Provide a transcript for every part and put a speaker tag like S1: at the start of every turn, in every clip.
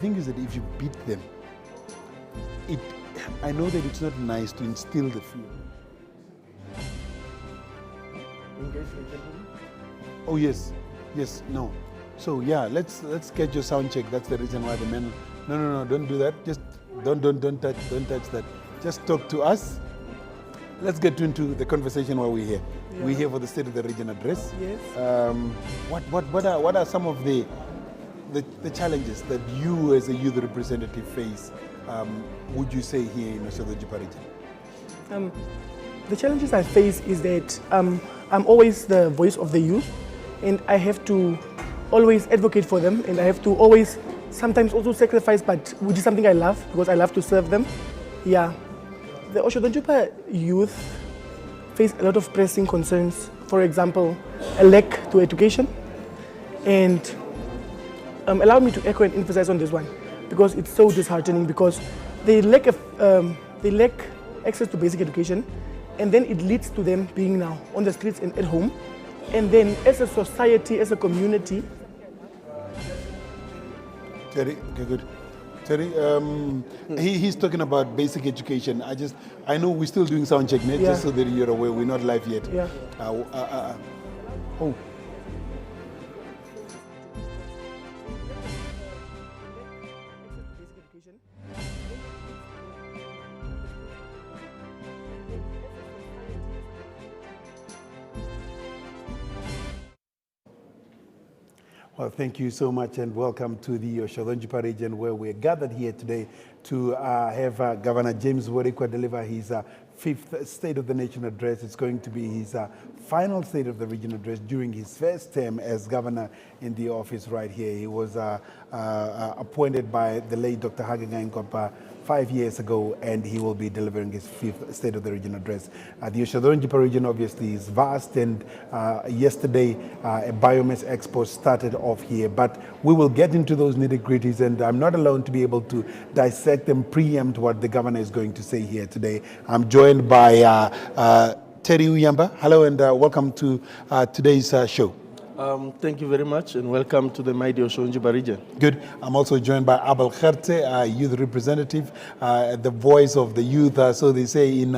S1: The thing is that if you beat them, I know that it's not nice to instill the fear. Oh yes, no. So yeah, let's get your sound check. That's the reason why the men. No, don't do that. Just don't touch that. Just talk to us. Let's get into the conversation while we're here. Yeah. We're here for the State of the Region address.
S2: Yes.
S1: What are some of the challenges that you as a youth representative face, would you say, here in the Otjozondjupa region?
S2: The challenges I face is that I'm always the voice of the youth, and I have to always advocate for them, and I have to always sometimes also sacrifice, but which is something I love because I love to serve them. Yeah. The Otjozondjupa youth face a lot of pressing concerns. For example, a lack to education, and allow me to echo and emphasize on this one because it's so disheartening because they lack access to basic education, and then it leads to them being now on the streets and at home, and then as a society, as a community.
S1: Terry, okay, good. Terry, he's talking about basic education. I know we're still doing sound check, yeah. Just so that you're aware, we're not live yet.
S2: Yeah.
S1: Oh. Well, thank you so much and welcome to the Otjozondjupa region, where we're gathered here today to have Governor James UERIKUA deliver his fifth State of the Nation address. It's going to be his final State of the Region address during his first term as governor in the office right here. He was appointed by the late Dr. Haganga 5 years ago, and he will be delivering his fifth State of the Region address. The Otjozondjupa region obviously is vast, and yesterday a biomass expo started off here, but we will get into those nitty-gritties, and I'm not alone to be able to dissect and preempt what the governor is going to say here today. I'm joined by Terry Uyamba. Hello and welcome to today's show.
S3: Thank you very much and welcome to the mighty Otjozondjupa region.
S1: Good. I'm also joined by Abel Gerte, youth representative, the voice of the youth, so they say in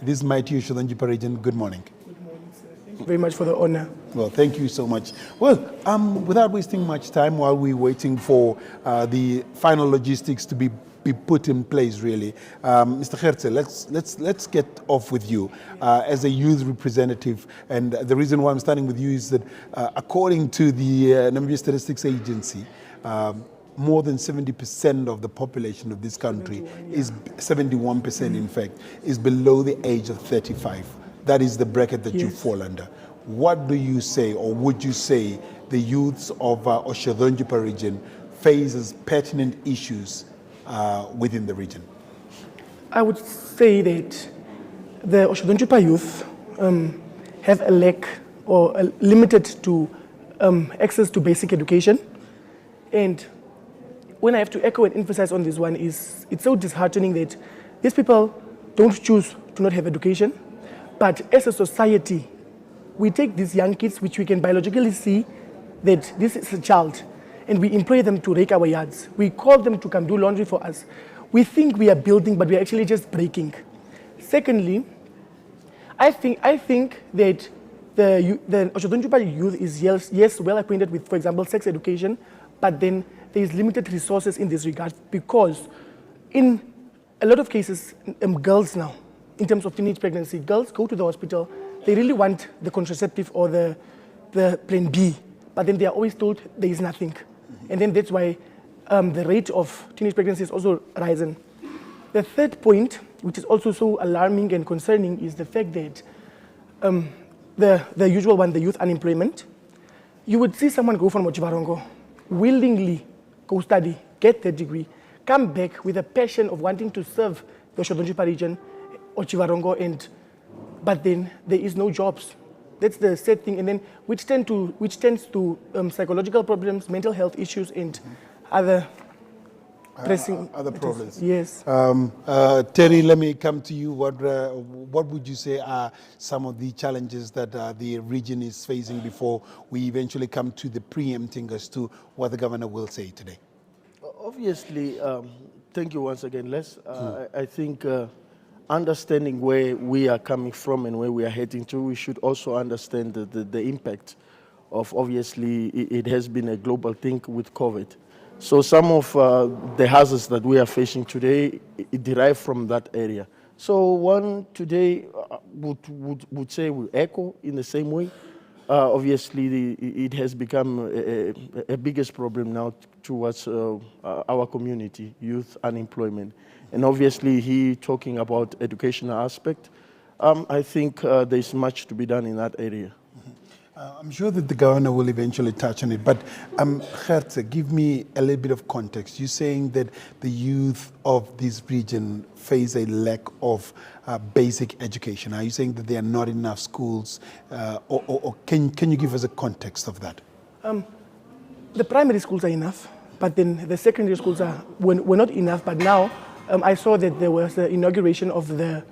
S1: this mighty Otjozondjupa region. Good morning.
S2: Good morning, sir. Thank you very much for the honor.
S1: Well, thank you so much. Well, without wasting much time while we're waiting for the final logistics to be put in place, really, Mr. Gerte, let's get off with you as a youth representative. And the reason why I'm starting with you is that according to the Namibian Statistics Agency, more than 70% of the population of this country is 71%, in fact, is below the age of 35. That is the bracket that you fall under. What do you say, or would you say, the youths of Otjozondjupa region face as pertinent issues within the region?
S2: I would say that the Otjozondjupa youth have a lack or limited to access to basic education. And when I have to echo and emphasize on this one is it's so disheartening that these people don't choose to not have education, but as a society, we take these young kids, which we can biologically see that this is a child, and we employ them to rake our yards. We call them to come do laundry for us. We think we are building, but we are actually just breaking. Secondly, I think that the Otjozondjupa youth is yes well acquainted with, for example, sex education, but then there is limited resources in this regard because in a lot of cases, girls now, in terms of teenage pregnancy, girls go to the hospital, they really want the contraceptive or the plan B, but then they are always told there is nothing. And then that's why the rate of teenage pregnancy is also rising. The third point, which is also so alarming and concerning, is the fact that the usual one, the youth unemployment. You would see someone go from Otjivarongo, willingly go study, get their degree, come back with a passion of wanting to serve the Otjozondjupa region, Otjivarongo, but then there is no jobs. That's the sad thing, and then which tends to psychological problems, mental health issues, and other pressing
S1: other problems.
S2: Yes.
S1: Terry, let me come to you. What would you say are some of the challenges that the region is facing before we eventually come to the preempting as to what the governor will say today?
S3: Obviously, thank you once again, Les. I think understanding where we are coming from and where we are heading to, we should also understand the impact of, obviously, it has been a global thing with COVID. So some of the hazards that we are facing today it derive from that area. So one today would say we echo in the same way. Obviously, it has become a biggest problem now towards our community, youth unemployment. And obviously, he talking about educational aspect. I think there's much to be done in that area.
S1: I'm sure that the governor will eventually touch on it, but Gertze, give me a little bit of context. You're saying that the youth of this region face a lack of basic education. Are you saying that there are not enough schools, or can you give us a context of that?
S2: The primary schools are enough, but then the secondary schools were not enough. But now I saw that there was the inauguration of the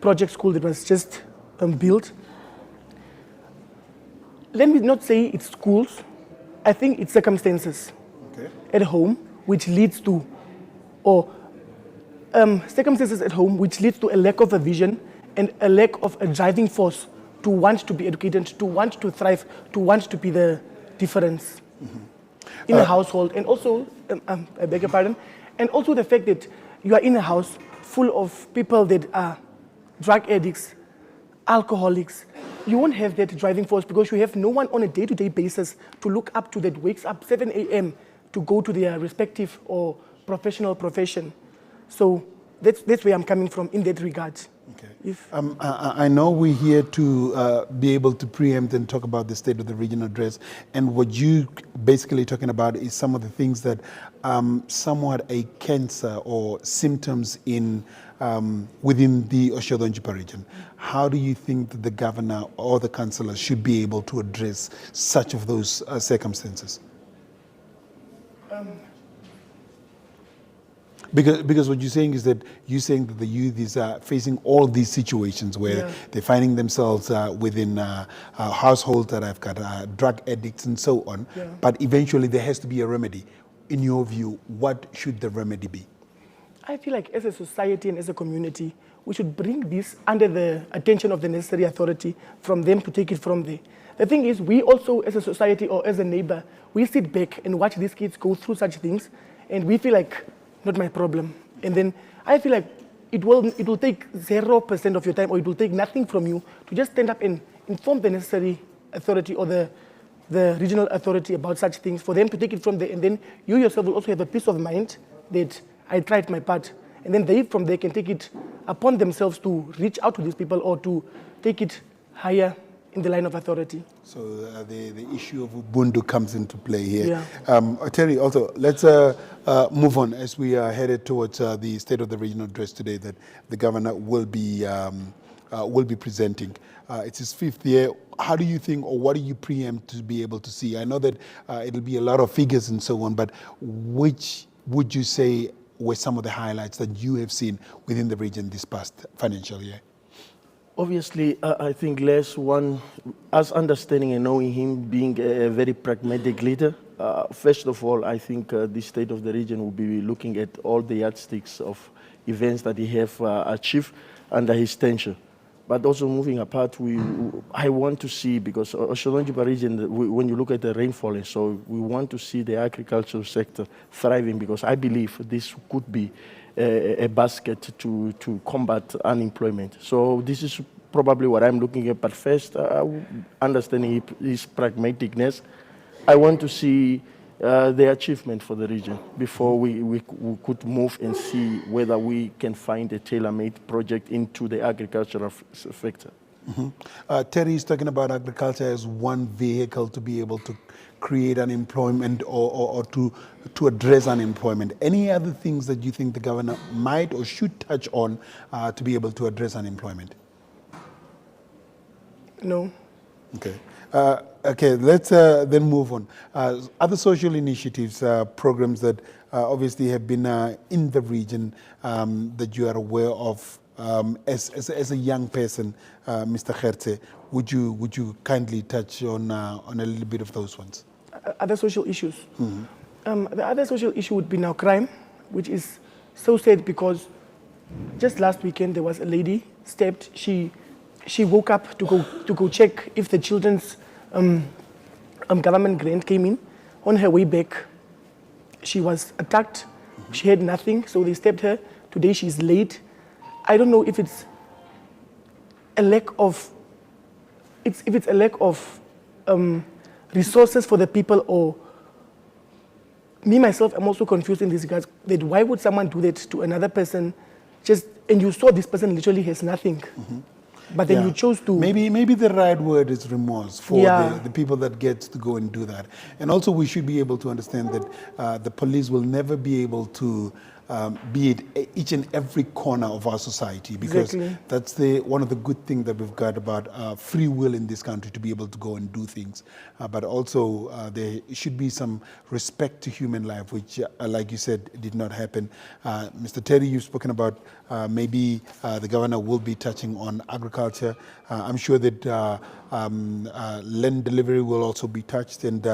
S2: project school that was just built. Let me not say it's schools. I think it's circumstances at home which leads to, or circumstances at home which leads to a lack of a vision and a lack of a driving force to want to be educated, to want to thrive, to want to be the difference in a household. And also, I beg your pardon, and also the fact that you are in a house full of people that are drug addicts, alcoholics. You won't have that driving force because you have no one on a day-to-day basis to look up to that wakes up 7 a.m. to go to their respective or professional profession. So that's where I'm coming from in that regard. Okay.
S1: I know we're here to be able to preempt and talk about the State of the Region address, and what you basically talking about is some of the things that somewhat a cancer or symptoms in within the Otjozondjupa region. How do you think that the governor or the councillors should be able to address such of those circumstances? Because what you're saying is that the youth is facing all these situations where they're finding themselves within households that have got drug addicts and so on. Yeah. But eventually there has to be a remedy. In your view, what should the remedy be?
S2: I feel like as a society and as a community, we should bring this under the attention of the necessary authority from them to take it from there. The thing is, we also as a society or as a neighbor, we sit back and watch these kids go through such things, and we feel like, not my problem. And then I feel like it will take 0% of your time, or it will take nothing from you to just stand up and inform the necessary authority or the regional authority about such things, for them to take it from there. And then you yourself will also have a peace of mind that I tried my part. And then they from there can take it upon themselves to reach out to these people or to take it higher in the line of authority. So
S1: the issue of Ubuntu comes into play here. Yeah. Terry, also, let's move on as we are headed towards the State of the Region address today that the governor will be presenting. It's his 5th year. How do you think, or what do you preempt to be able to see? I know that it'll be a lot of figures and so on, but which would you say were some of the highlights that you have seen within the region this past financial year?
S3: Obviously, I think Les, us understanding and knowing him being a very pragmatic leader, first of all, I think the State of the Region will be looking at all the yardsticks of events that he have achieved under his tenure. But also moving apart, I want to see, because Otjozondjupa region, when you look at the rainfall, and so we want to see the agricultural sector thriving, because I believe this could be a basket to combat unemployment. So this is probably what I'm looking at. But first, understanding his pragmaticness, I want to see the achievement for the region before we could move and see whether we can find a tailor-made project into the agricultural sector.
S1: Mm-hmm. Terry is talking about agriculture as one vehicle to be able to create unemployment or to address unemployment. Any other things that you think the governor might or should touch on to be able to address unemployment?
S2: No.
S1: Okay. Okay, let's then move on. Other social initiatives, programs that obviously have been in the region that you are aware of as a young person, Mr. Gertze, would you kindly touch on a little bit of those ones?
S2: Other social issues. The other social issue would be now crime, which is so sad because just last weekend there was a lady stabbed. She woke up to go check if the children's government grant came in. On her way back, she was attacked. She had nothing, so they stabbed her. Today she's late. I don't know if it's a lack of resources for the people, or me myself, I'm also confused in this regard. That why would someone do that to another person? And you saw this person literally has nothing. But then you chose to...
S1: Maybe the right word is remorse for
S2: Yeah.
S1: the people that get to go and do that. And also we should be able to understand that the police will never be able to be at each and every corner of our society, because
S2: Exactly.
S1: that's one of the good things that we've got about free will in this country, to be able to go and do things. But also there should be some respect to human life, which, like you said, did not happen. Mr. Terry, you've spoken about maybe the governor will be touching on agriculture. I'm sure that land delivery will also be touched, and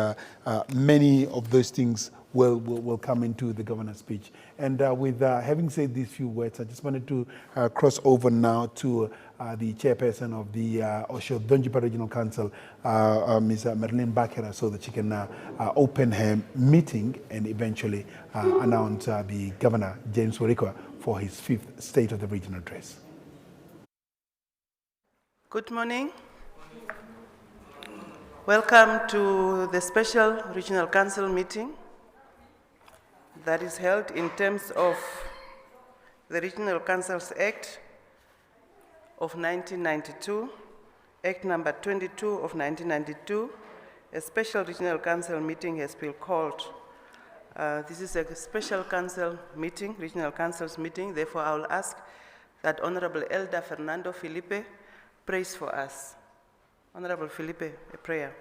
S1: many of those things will come into the governor's speech. And with having said these few words, I just wanted to cross over now to the chairperson of the Otjozondjupa Regional Council, Ms. Marilyn Bakera, so that she can open her meeting and eventually announce the Governor, James UERIKUA, for his 5th State of the Region address.
S4: Good morning. Welcome to the special Regional Council meeting that is held in terms of the Regional Councils Act of 1992, Act number 22 of 1992. A special Regional Council meeting has been called. This is a special council meeting, Regional Councils meeting. Therefore, I will ask that Honorable Elder Fernando Felipe prays for us. Honorable Felipe, a prayer.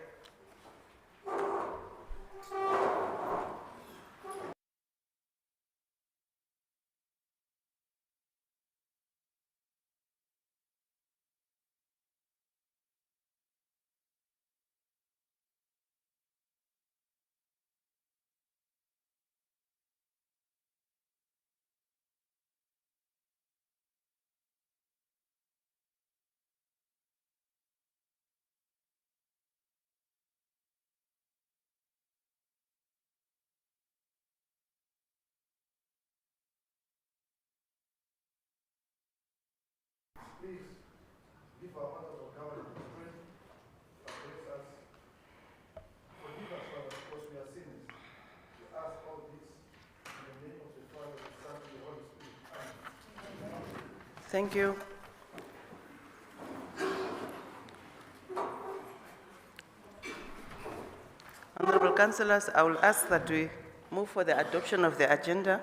S1: Please give our honorable governor the strength that makes us. Forgive us, Father, because we are sinners. We ask all this in the name of the Father, the Son, and the Holy Spirit. Amen.
S4: Thank you. Honorable Councillors, I will ask that we move for the adoption of the agenda.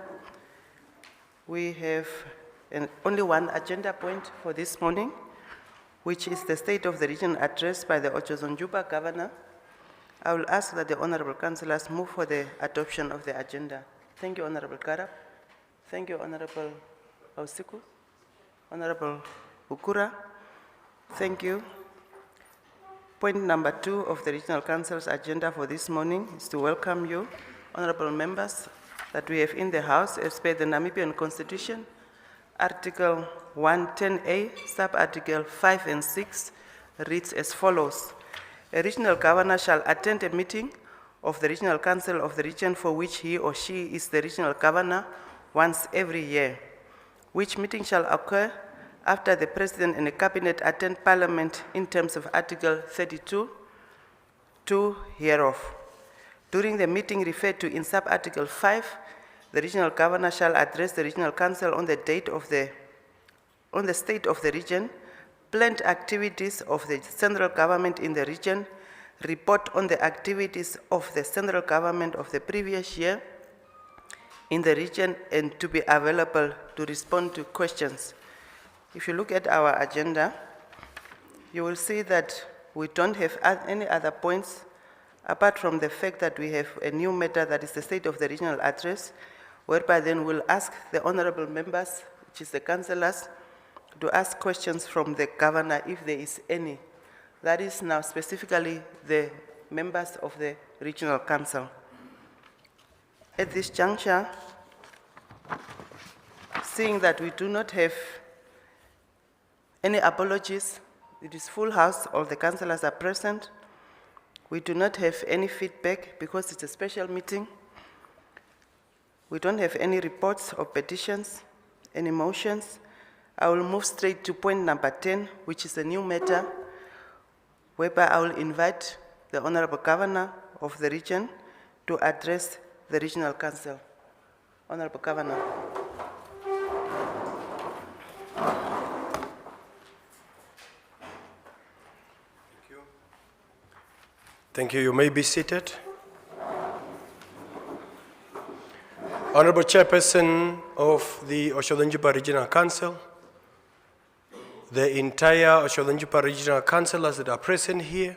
S4: We have only one agenda point for this morning, which is the State of the Region address by the Otjozondjupa Governor. I will ask that the Honorable Councillors move for the adoption of the agenda. Thank you, Honorable Karab. Thank you, Honorable Ausiku. Honorable Ukura. Thank you. Point number 2 of the Regional Council's agenda for this morning is to welcome you, honorable members, that we have in the House as per the Namibian Constitution, Article 110A, sub-article 5 and 6, reads as follows. A regional governor shall attend a meeting of the Regional Council of the region for which he or she is the regional governor once every year, which meeting shall occur after the President and the Cabinet attend Parliament in terms of Article 32(2) hereof. During the meeting referred to in sub-article 5, the regional governor shall address the Regional Council on the state of the region, planned activities of the central government in the region, report on the activities of the central government of the previous year in the region, and to be available to respond to questions. If you look at our agenda, you will see that we don't have any other points apart from the fact that we have a new matter that is the State of the Regional Address, whereby then we'll ask the honorable members, which is the councillors, to ask questions from the governor if there is any. That is now specifically the members of the Regional Council. At this juncture, seeing that we do not have any apologies, it is full house, all the councillors are present. We do not have any feedback because it's a special meeting. We don't have any reports or petitions, any motions. I will move straight to point number 10, which is a new matter, whereby I will invite the Honorable Governor of the region to address the Regional Council. Honorable Governor.
S5: Thank you. You may be seated. Honorable Chairperson of the Otjozondjupa Regional Council, the entire Otjozondjupa Regional Councillors that are present here,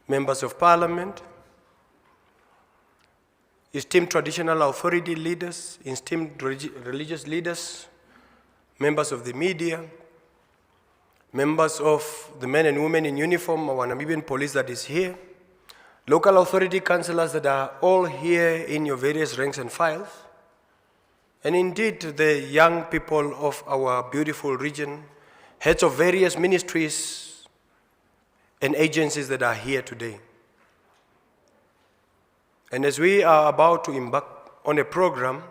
S5: members of Parliament, esteemed traditional authority leaders, esteemed religious leaders, members of the media, members of the men and women in uniform, our Namibian police that is here, local authority councillors that are all here in your various ranks and files, and indeed the young people of our beautiful region, heads of various ministries and agencies that are here today. And as we are about to embark on a program,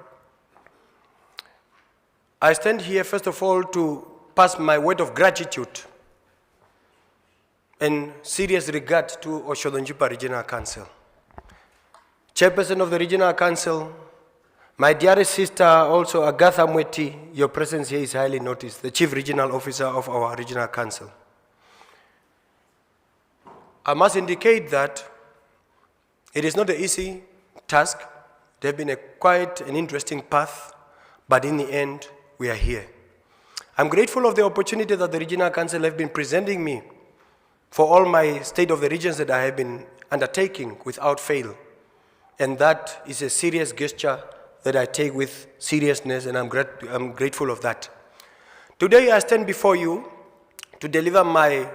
S5: I stand here first of all to pass my word of gratitude and serious regard to Otjozondjupa Regional Council. Chairperson of the Regional Council, my dearest sister, also Agatha Mweti, your presence here is highly noticed, the Chief Regional Officer of our Regional Council. I must indicate that it is not an easy task. There has been quite an interesting path, but in the end, we are here. I'm grateful of the opportunity that the Regional Council have been presenting me for all my state of the regions that I have been undertaking without fail. And that is a serious gesture that I take with seriousness, and I'm grateful of that. Today I stand before you to deliver my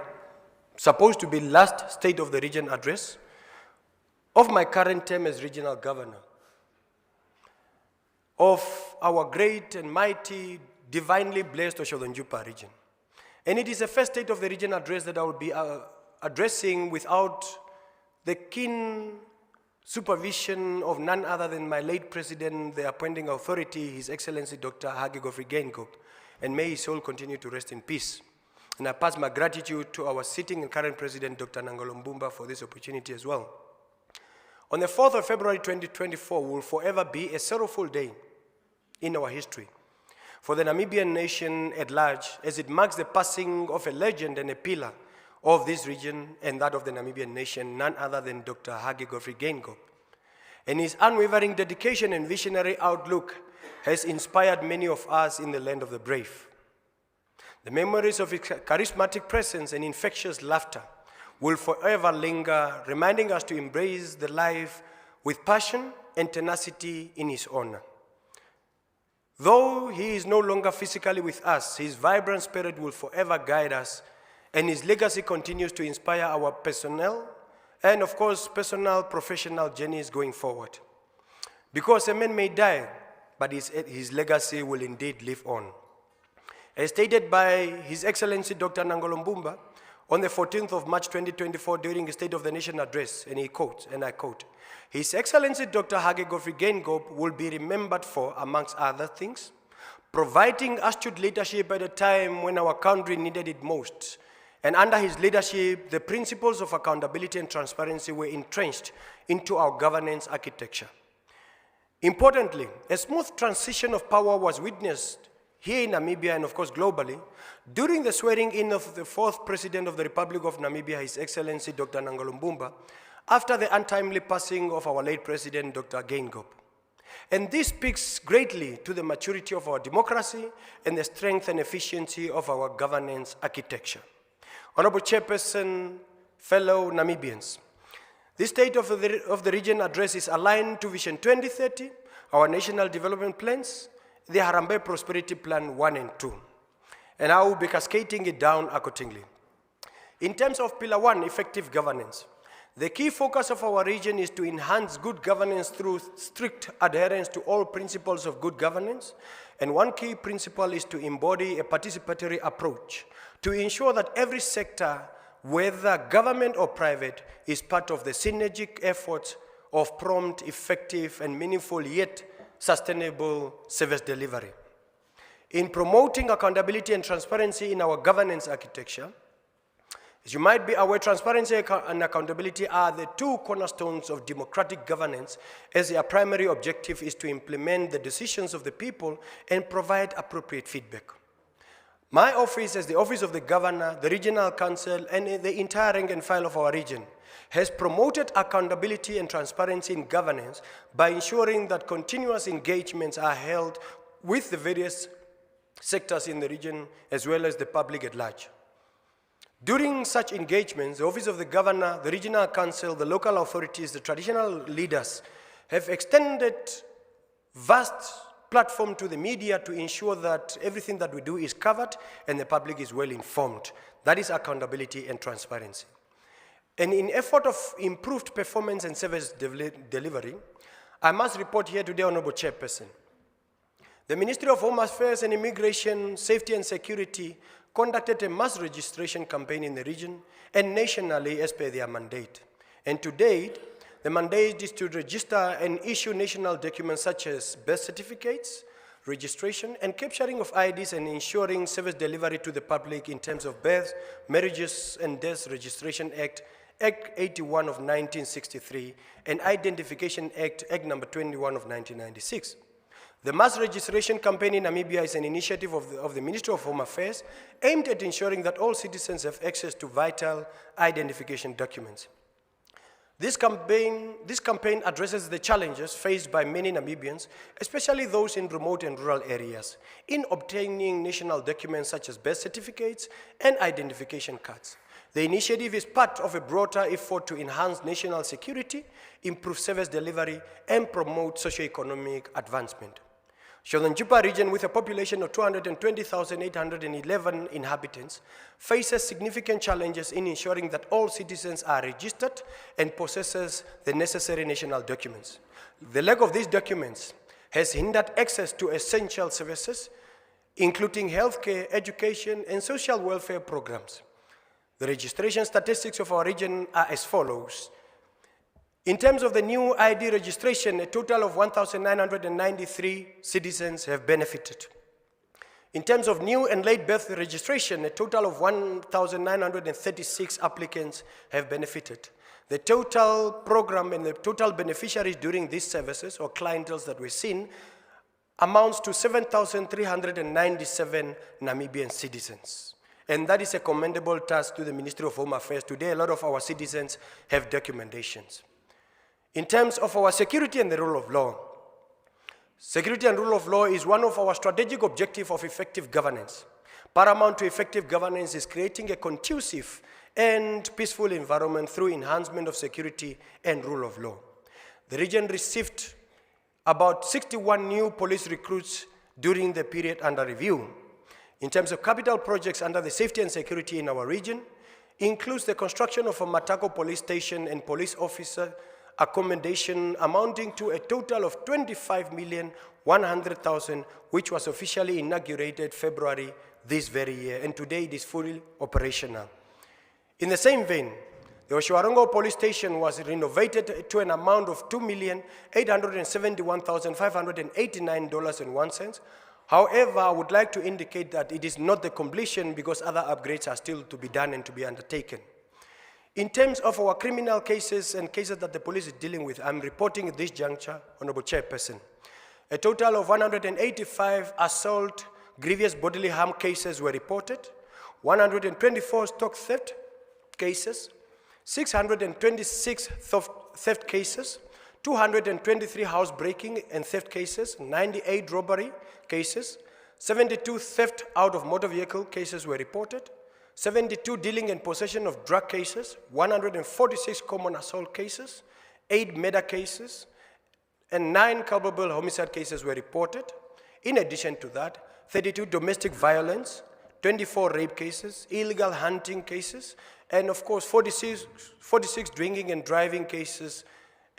S5: supposed to be last State of the Region address of my current term as Regional Governor of our great and mighty, divinely blessed Otjozondjupa region. And it is the first State of the Region address that I will be addressing without the keen supervision of none other than my late President, the appointing authority, His Excellency Dr. Hage Godfrey Geingob, and may his soul continue to rest in peace. And I pass my gratitude to our sitting and current President, Dr. Nangolo Mbumba, for this opportunity as well. On the 4th of February 2024 will forever be a sorrowful day in our history for the Namibian nation at large, as it marks the passing of a legend and a pillar of this region and that of the Namibian nation, none other than Dr. Hage Godfrey Geingob. And his unwavering dedication and visionary outlook has inspired many of us in the land of the brave. The memories of his charismatic presence and infectious laughter will forever linger, reminding us to embrace the life with passion and tenacity in his honor. Though he is no longer physically with us, his vibrant spirit will forever guide us, and his legacy continues to inspire our personnel and, of course, personal, professional journeys going forward. Because a man may die, but his legacy will indeed live on. As stated by His Excellency Dr. Nangolo Mbumba on the 14th of March 2024 during the State of the Nation address, and he quotes, and I quote, His Excellency Dr. Hage Godfrey Geingob will be remembered for, amongst other things, providing astute leadership at a time when our country needed it most. And under his leadership, the principles of accountability and transparency were entrenched into our governance architecture. Importantly, a smooth transition of power was witnessed here in Namibia and, of course, globally, during the swearing-in of the fourth President of the Republic of Namibia, His Excellency Dr. Nangolo Mbumba, after the untimely passing of our late President, Dr. Geingob. And this speaks greatly to the maturity of our democracy and the strength and efficiency of our governance architecture. Honorable Chairperson, fellow Namibians, this State of the Region address is aligned to Vision 2030, our national development plans, the Harambee Prosperity Plan 1 and 2. And I will be cascading it down accordingly. In terms of Pillar 1, effective governance, The key focus of our region is to enhance good governance through strict adherence to all principles of good governance. And one key principle is to embody a participatory approach to ensure that every sector, whether government or private, is part of the synergic efforts of prompt, effective, and meaningful yet sustainable service delivery. In promoting accountability and transparency in our governance architecture, as you might be aware, transparency and accountability are the two cornerstones of democratic governance, as their primary objective is to implement the decisions of the people and provide appropriate feedback. My office, as the Office of the Governor, the Regional Council, and the entire rank and file of our region, has promoted accountability and transparency in governance by ensuring that continuous engagements are held with the various sectors in the region as well as the public at large. During such engagements, the Office of the Governor, the Regional Council, the local authorities, the traditional leaders have extended vast platform to the media to ensure that everything that we do is covered and the public is well informed. That is accountability and transparency. And in effort of improved performance and service delivery, I must report here today, Honorable Chairperson, the Ministry of Home Affairs and Immigration, Safety and Security conducted a mass registration campaign in the region and nationally as per their mandate. And to date, the mandate is to register and issue national documents such as birth certificates, registration, and capturing of IDs and ensuring service delivery to the public in terms of births, marriages, and deaths Registration Act, Act 81 of 1963, and Identification Act, Act number 21 of 1996. The mass registration campaign in Namibia is an initiative of the Ministry of Home Affairs aimed at ensuring that all citizens have access to vital identification documents. This campaign addresses the challenges faced by many Namibians, especially those in remote and rural areas, in obtaining national documents such as birth certificates and identification cards. The initiative is part of a broader effort to enhance national security, improve service delivery, and promote socio-economic advancement. Otjozondjupa region, with a population of 220,811 inhabitants, faces significant challenges in ensuring that all citizens are registered and possesses the necessary national documents. The lack of these documents has hindered access to essential services, including healthcare, education, and social welfare programs. The registration statistics of our region are as follows. In terms of the new ID registration, a total of 1,993 citizens have benefited. In terms of new and late birth registration, a total of 1,936 applicants have benefited. The total program and the total beneficiaries during these services or clienteles that we've seen amounts to 7,397 Namibian citizens. And that is a commendable task to the Ministry of Home Affairs. Today, a lot of our citizens have documentations. In terms of our security and the rule of law, security and rule of law is one of our strategic objectives of effective governance. Paramount to effective governance is creating a conducive and peaceful environment through enhancement of security and rule of law. The region received about 61 new police recruits during the period under review. In terms of capital projects under the safety and security in our region, includes the construction of a Matako police station and police officer accommodation amounting to a total of 25,100,000, which was officially inaugurated February this very year, and today it is fully operational. In the same vein, the Oshuarongo police station was renovated to an amount of $2,871,589.01. However, I would like to indicate that it is not the completion because other upgrades are still to be done and to be undertaken. In terms of our criminal cases and cases that the police is dealing with, I'm reporting at this juncture, Honorable Chairperson, a total of 185 assault, grievous bodily harm cases were reported, 124 stock theft cases, 626 theft cases, 223 house breaking and theft cases, 98 robbery cases, 72 theft out of motor vehicle cases were reported, 72 dealing and possession of drug cases, 146 common assault cases, 8 murder cases, and 9 culpable homicide cases were reported. In addition to that, 32 domestic violence, 24 rape cases, illegal hunting cases, and of course 46 drinking and driving cases,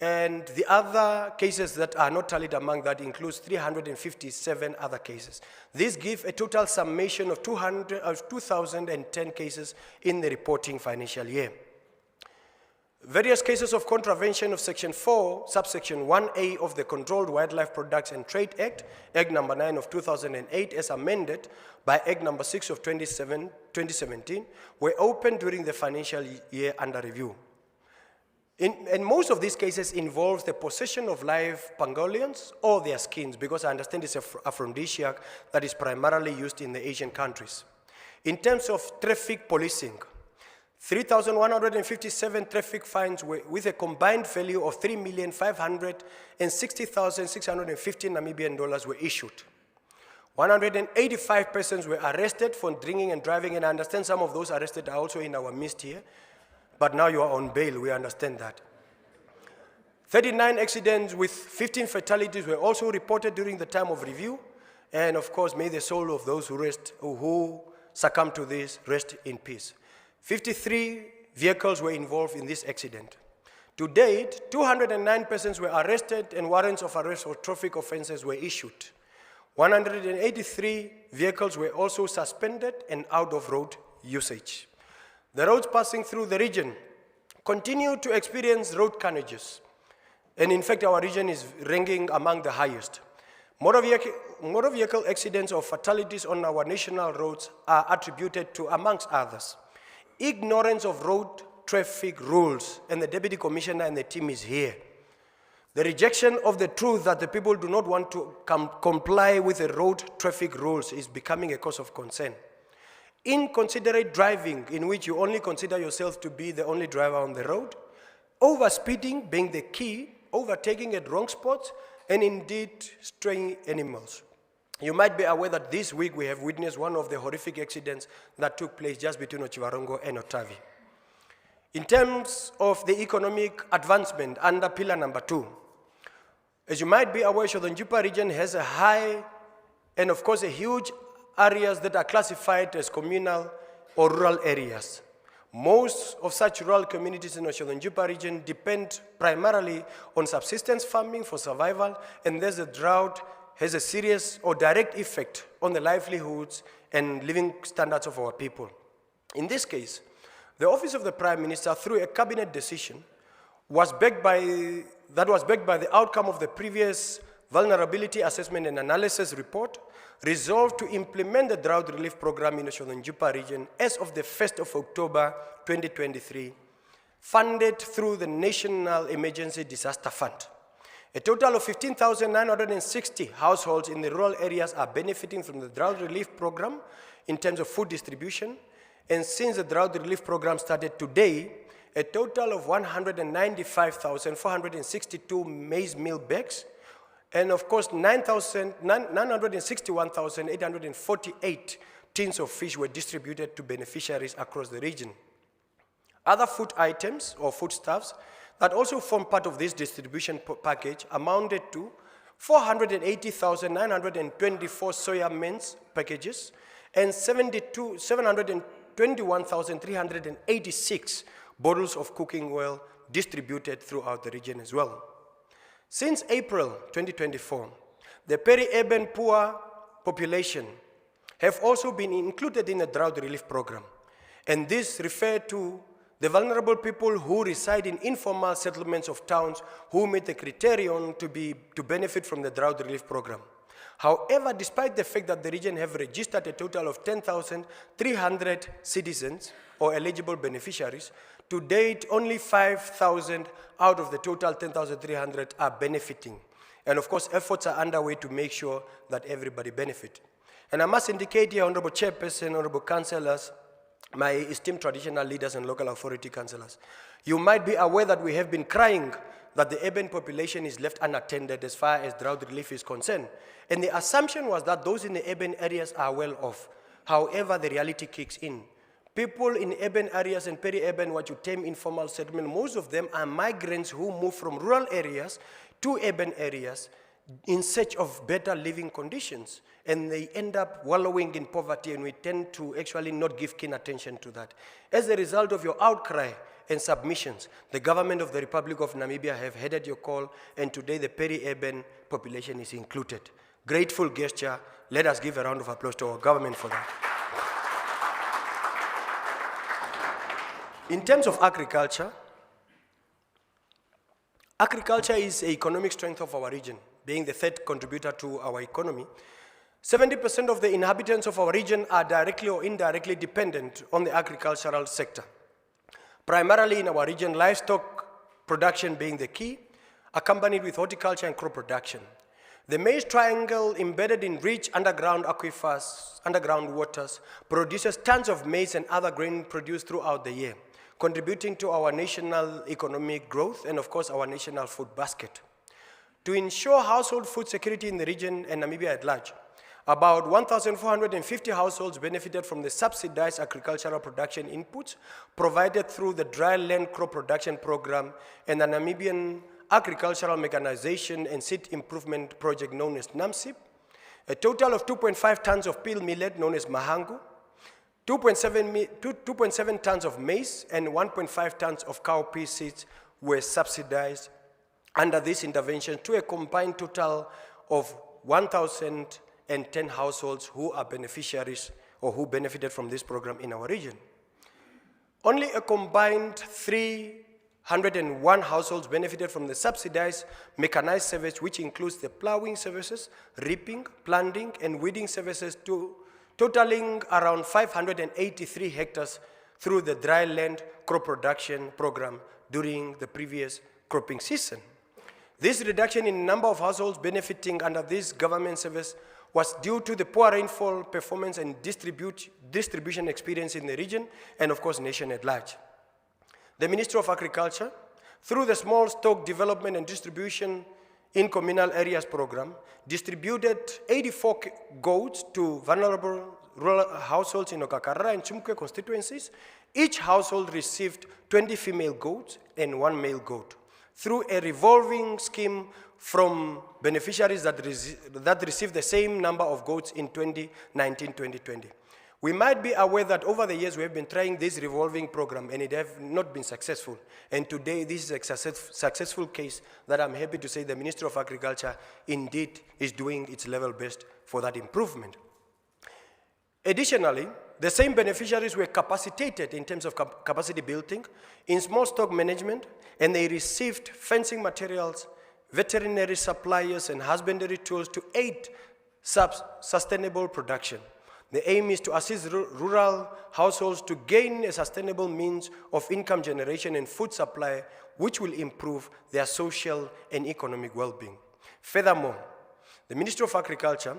S5: and the other cases that are not tallied among that includes 357 other cases. This gives a total summation of 2,010 cases in the reporting financial year. Various cases of contravention of Section 4, subsection 1A of the Controlled Wildlife Products and Trade Act, Act number 9 of 2008 as amended by Act number 6 of 2017, were opened during the financial year under review. And most of these cases involve the possession of live pangolins or their skins, because I understand it's an aphrodisiac that is primarily used in the Asian countries. In terms of traffic policing, 3,157 traffic fines with a combined value of 3,560,615 Namibian dollars were issued. 185 persons were arrested for drinking and driving, and I understand some of those arrested are also in our midst here, but now you are on bail, we understand that. 39 accidents with 15 fatalities were also reported during the time of review, and of course, may the soul of those who succumb to this rest in peace. 53 vehicles were involved in this accident. To date, 209 persons were arrested and warrants of arrest for traffic offenses were issued. 183 vehicles were also suspended and out of road usage. The roads passing through the region continue to experience road carnages, and in fact our region is ranking among the highest. Motor vehicle accidents or fatalities on our national roads are attributed to, amongst others, ignorance of road traffic rules, and the Deputy Commissioner and the team is here. The rejection of the truth that the people do not want to comply with the road traffic rules is becoming a cause of concern. Inconsiderate driving, in which you only consider yourself to be the only driver on the road, overspeeding being the key, overtaking at wrong spots, and indeed straying animals. You might be aware that this week we have witnessed one of the horrific accidents that took place just between Otjozondjupa and Otavi. In terms of the economic advancement under pillar number 2, as you might be aware, Otjozondjupa region has a high and of course a huge areas that are classified as communal or rural areas. Most of such rural communities in the Otjozondjupa region depend primarily on subsistence farming for survival, and there's a drought has a serious or direct effect on the livelihoods and living standards of our people. In this case, the Office of the Prime Minister, through a cabinet decision, was backed by the outcome of the previous vulnerability assessment and analysis report, resolved to implement the drought relief program in the Otjozondjupa region as of the 1st of October 2023, funded through the National Emergency Disaster Fund. A total of 15,960 households in the rural areas are benefiting from the drought relief program in terms of food distribution. And since the drought relief program started today, a total of 195,462 maize meal bags, and of course 961,848 tins of fish were distributed to beneficiaries across the region. Other food items or foodstuffs that also form part of this distribution package amounted to 480,924 soya mince packages and 721,386 bottles of cooking oil distributed throughout the region as well. Since April 2024, the peri-urban poor population have also been included in the drought relief program, and this referred to the vulnerable people who reside in informal settlements of towns who meet the criterion to benefit from the drought relief program. However, despite the fact that the region have registered a total of 10,300 citizens or eligible beneficiaries, to date only 5,000 out of the total 10,300 are benefiting. And of course, efforts are underway to make sure that everybody benefit. And I must indicate here, Honorable Chairperson, Honorable Councillors, my esteemed traditional leaders and local authority councillors, you might be aware that we have been crying that the urban population is left unattended as far as drought relief is concerned. And the assumption was that those in the urban areas are well off. However, the reality kicks in. People in urban areas and peri-urban, what you term informal settlement, most of them are migrants who move from rural areas to urban areas, in search of better living conditions, and they end up wallowing in poverty, and we tend to actually not give keen attention to that. As a result of your outcry and submissions, the government of the Republic of Namibia have heeded your call, and today the peri-urban population is included. Grateful gesture. Let us give a round of applause to our government for that. In terms of agriculture, agriculture is an economic strength of our region, being the third contributor to our economy. 70% of the inhabitants of our region are directly or indirectly dependent on the agricultural sector. Primarily in our region, livestock production being the key, accompanied with horticulture and crop production. The maize triangle, embedded in rich underground aquifers, underground waters, produces tons of maize and other grain produced throughout the year, contributing to our national economic growth and, of course, our national food basket. To ensure household food security in the region and Namibia at large, about 1,450 households benefited from the subsidized agricultural production inputs provided through the dry land crop production program and the Namibian Agricultural Mechanization and Seed Improvement Project known as NAMSIP. A total of 2.5 tons of peel millet known as mahangu, 2.7 tons of maize and 1.5 tons of cowpea seeds were subsidized under this intervention to a combined total of 1,010 households who are beneficiaries or who benefited from this program in our region. Only a combined 301 households benefited from the subsidized mechanized service, which includes the plowing services, reaping, planting, and weeding services, totaling around 583 hectares through the dry land crop production program during the previous cropping season. This reduction in number of households benefiting under this government service was due to the poor rainfall performance and distribution experience in the region and, of course, nation at large. The Ministry of Agriculture, through the Small Stock Development and Distribution in Communal Areas program, distributed 84 goats to vulnerable rural households in Okakarara and Chumkwe constituencies. Each household received 20 female goats and 1 male goat through a revolving scheme from beneficiaries that received the same number of goats in 2019-2020. We might be aware that over the years we have been trying this revolving program and it has not been successful. And today this is a successful case that I'm happy to say the Ministry of Agriculture indeed is doing its level best for that improvement. Additionally, the same beneficiaries were capacitated in terms of capacity building in small stock management, and they received fencing materials, veterinary suppliers, and husbandry tools to aid sustainable production. The aim is to assist rural households to gain a sustainable means of income generation and food supply, which will improve their social and economic well-being. Furthermore, the Ministry of Agriculture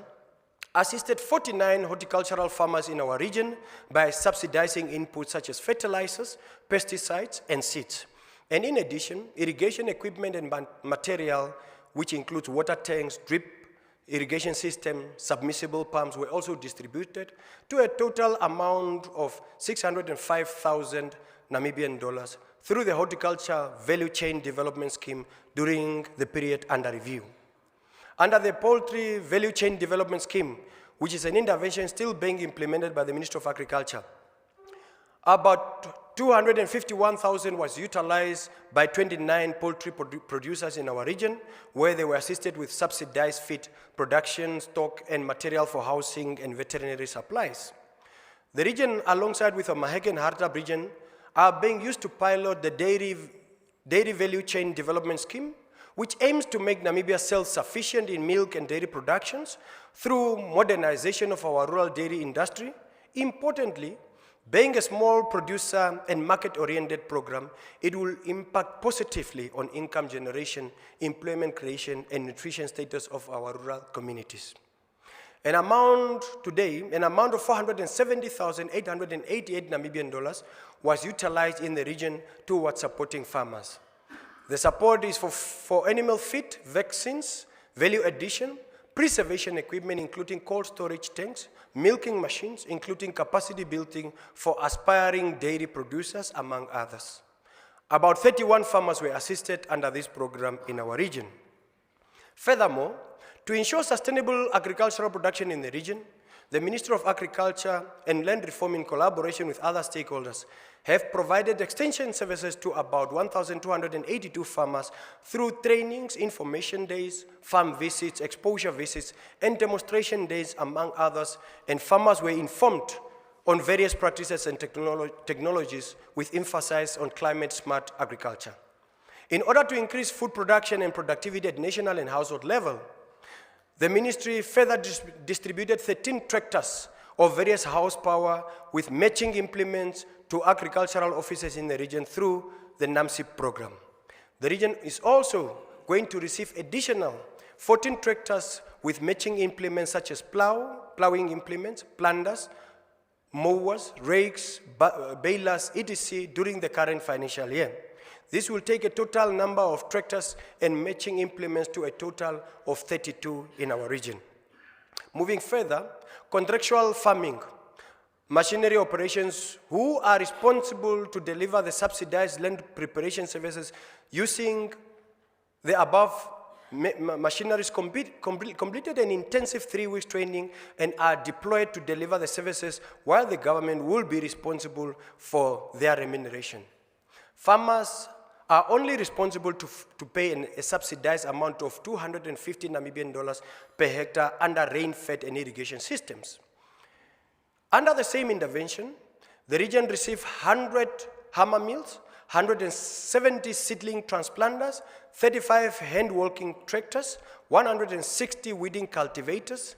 S5: assisted 49 horticultural farmers in our region by subsidizing inputs such as fertilizers, pesticides, and seeds. And in addition, irrigation equipment and material, which includes water tanks, drip irrigation system, submersible pumps, were also distributed to a total amount of 605,000 Namibian dollars through the Horticulture Value Chain Development Scheme during the period under review. Under the Poultry Value Chain Development Scheme, which is an intervention still being implemented by the Ministry of Agriculture, about 251,000 was utilized by 29 poultry producers in our region, where they were assisted with subsidized feed production, stock, and material for housing and veterinary supplies. The region, alongside with the Maheke and Hartab region, are being used to pilot the Dairy Value Chain Development Scheme, which aims to make Namibia self-sufficient in milk and dairy productions through modernization of our rural dairy industry. Importantly, being a small producer and market-oriented program, it will impact positively on income generation, employment creation, and nutrition status of our rural communities. An amount of 470,888 Namibian dollars was utilized in the region towards supporting farmers. The support is for animal feed, vaccines, value addition, preservation equipment, including cold storage tanks, milking machines, including capacity building for aspiring dairy producers, among others. About 31 farmers were assisted under this program in our region. Furthermore, To ensure sustainable agricultural production in the region, the Ministry of Agriculture and Land Reform, in collaboration with other stakeholders, have provided extension services to about 1,282 farmers through trainings, information days, farm visits, exposure visits, and demonstration days, among others, and farmers were informed on various practices and technologies with emphasis on climate-smart agriculture. In order to increase food production and productivity at national and household level, the ministry further distributed 13 tractors of various horsepower with matching implements to agricultural offices in the region through the NAMSIP program. The region is also going to receive additional 14 tractors with matching implements such as plowing implements, planters, mowers, rakes, balers, etc. during the current financial year. This will take a total number of tractors and matching implements to a total of 32 in our region. Moving further, contractual farming, machinery operations who are responsible to deliver the subsidized land preparation services using the above machineries completed an intensive 3-week training and are deployed to deliver the services while the government will be responsible for their remuneration. Farmers are only responsible to pay a subsidized amount of 250 Namibian dollars per hectare under rain-fed and irrigation systems. Under the same intervention, the region received 100 hammer mills, 170 seedling transplanters, 35 hand-walking tractors, 160 weeding cultivators.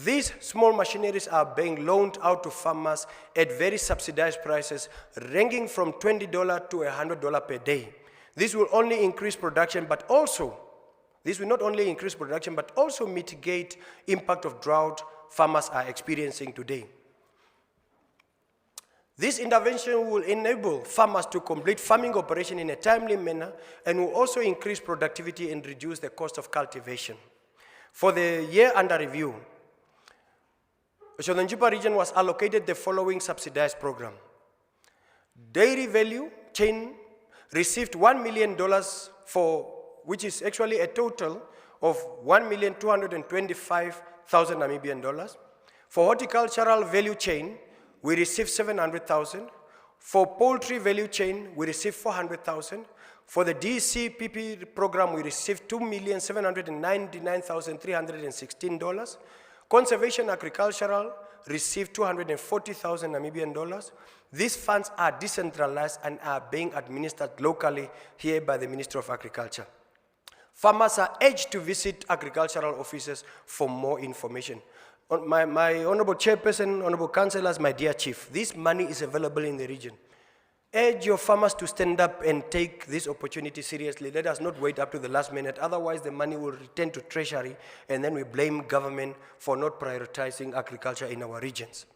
S5: These small machineries are being loaned out to farmers at very subsidized prices, ranging from $20 to $100 per day. This will only increase production, but also, this will not only increase production, but also mitigate impact of drought farmers are experiencing today. This intervention will enable farmers to complete farming operation in a timely manner and will also increase productivity and reduce the cost of cultivation. For the year under review, Otjozondjupa region was allocated the following subsidized program. Dairy value chain received $1 million which is actually a total of 1,225,000 Namibian dollars. For horticultural value chain, we received 700,000. For poultry value chain, we received 400,000. For the DCPP program, we received $2,799,316. Conservation agricultural received 240,000 Namibian dollars. These funds are decentralized and are being administered locally here by the Ministry of Agriculture. Farmers are urged to visit agricultural offices for more information. My honorable chairperson, honorable councillors, my dear chief, this money is available in the region. Urge your farmers to stand up and take this opportunity seriously. Let us not wait up to the last minute, otherwise the money will return to treasury and then we blame government for not prioritizing agriculture in our regions.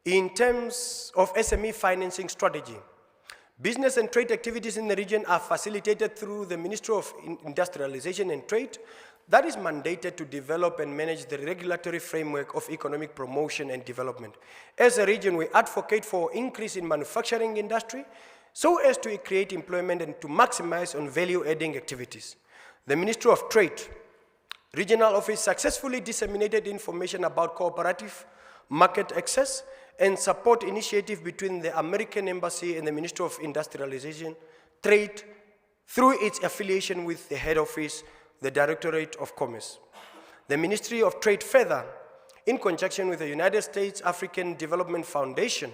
S5: In terms of SME financing strategy, business and trade activities in the region are facilitated through the Ministry of Industrialization and Trade that is mandated to develop and manage the regulatory framework of economic promotion and development. As a region, we advocate for increase in manufacturing industry so as to create employment and to maximize on value-adding activities. The Ministry of Trade Regional Office successfully disseminated information about cooperative market access and support initiative between the American Embassy and the Ministry of Industrialization, Trade, through its affiliation with the head office, the Directorate of Commerce. The Ministry of Trade further, in conjunction with the United States African Development Foundation,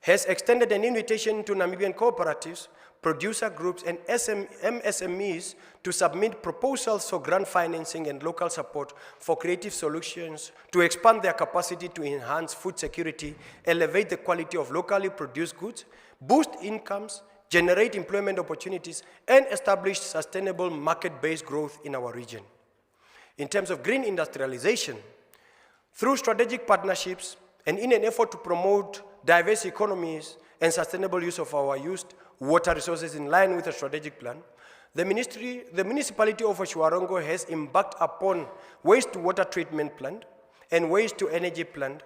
S5: has extended an invitation to Namibian cooperatives, producer groups, and MSMEs to submit proposals for grant financing and local support for creative solutions to expand their capacity to enhance food security, elevate the quality of locally produced goods, boost incomes, generate employment opportunities, and establish sustainable market-based growth in our region. In terms of green industrialization, through strategic partnerships and in an effort to promote diverse economies and sustainable use of our used water resources in line with the strategic plan, the municipality of Oshuarongo has embarked upon waste-to-water treatment plant and waste-to-energy plant,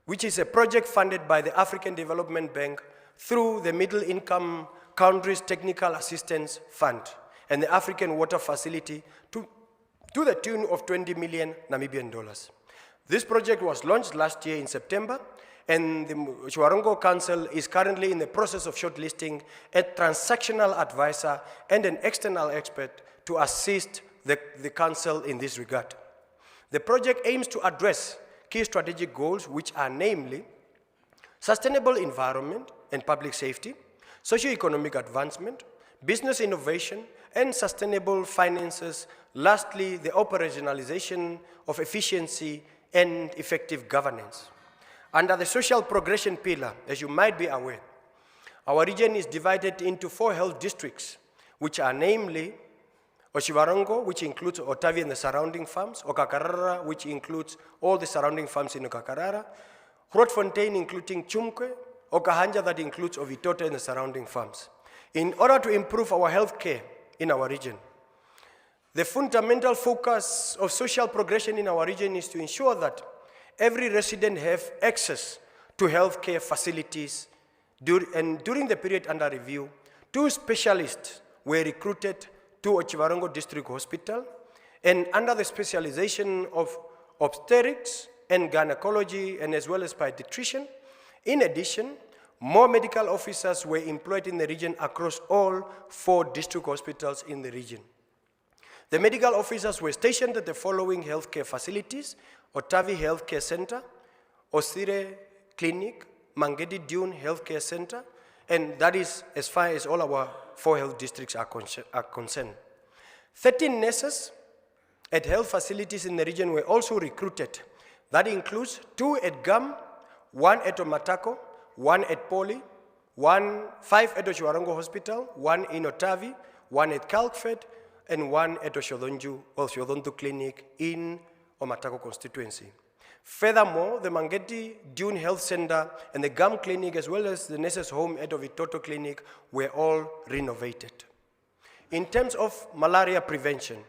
S5: which is a project funded by the African Development Bank through the Middle Income Countries Technical Assistance Fund and the African Water Facility to to the tune of 20 million Namibian dollars. This project was launched last year in September, and the Chiwarongo Council is currently in the process of shortlisting a transactional advisor and an external expert to assist the Council in this regard. The project aims to address key strategic goals, which are namely sustainable environment and public safety, socio-economic advancement, business innovation, and sustainable finances. Lastly, the operationalization of efficiency and effective governance. Under the social progression pillar, as you might be aware, our region is divided into 4 health districts, which are namely Chiwarongo, which includes Otavi and the surrounding farms, Okakarara, which includes all the surrounding farms in Okakarara, Grootfontein, including Chumkwe, Okahanja, that includes Ovitoto and the surrounding farms. In order to improve our health care in our region, the fundamental focus of social progression in our region is to ensure that every resident have access to healthcare facilities. And during the period under review, 2 specialists were recruited to Chiwarongo District Hospital, and under the specialization of obstetrics and gynecology, and as well as pediatrician. In addition, more medical officers were employed in the region across all 4 district hospitals in the region. The medical officers were stationed at the following healthcare facilities: Otavi Healthcare Center, Osire Clinic, Mangedi Dune Healthcare Center, and that is as far as all our 4 health districts are concerned. 13 nurses at health facilities in the region were also recruited. That includes 2 at GAM, 1 at Omatako, 1 at Poli, 5 at Chiwarongo Hospital, 1 in Otavi, 1 at Kalkfed, and 1 at Otjozondjupa Clinic in Omatako constituency. Furthermore, the Mangedi Dune Health Center and the GAM Clinic, as well as the nurses' home at Ovitoto Clinic, were all renovated. In terms of malaria prevention,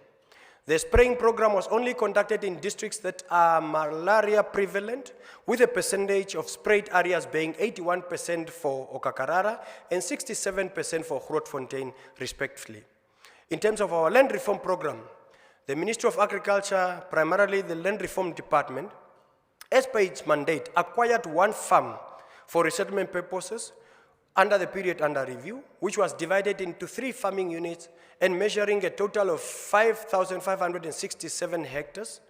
S5: the spraying program was only conducted in districts that are malaria prevalent, with a percentage of sprayed areas being 81% for Okakarara and 67% for Grootfontein, respectively. In terms of our land reform program, the Ministry of Agriculture, primarily the Land Reform Department, as per its mandate, acquired 1 farm for resettlement purposes under the period under review, which was divided into 3 farming units and measuring a total of 5,567 hectares.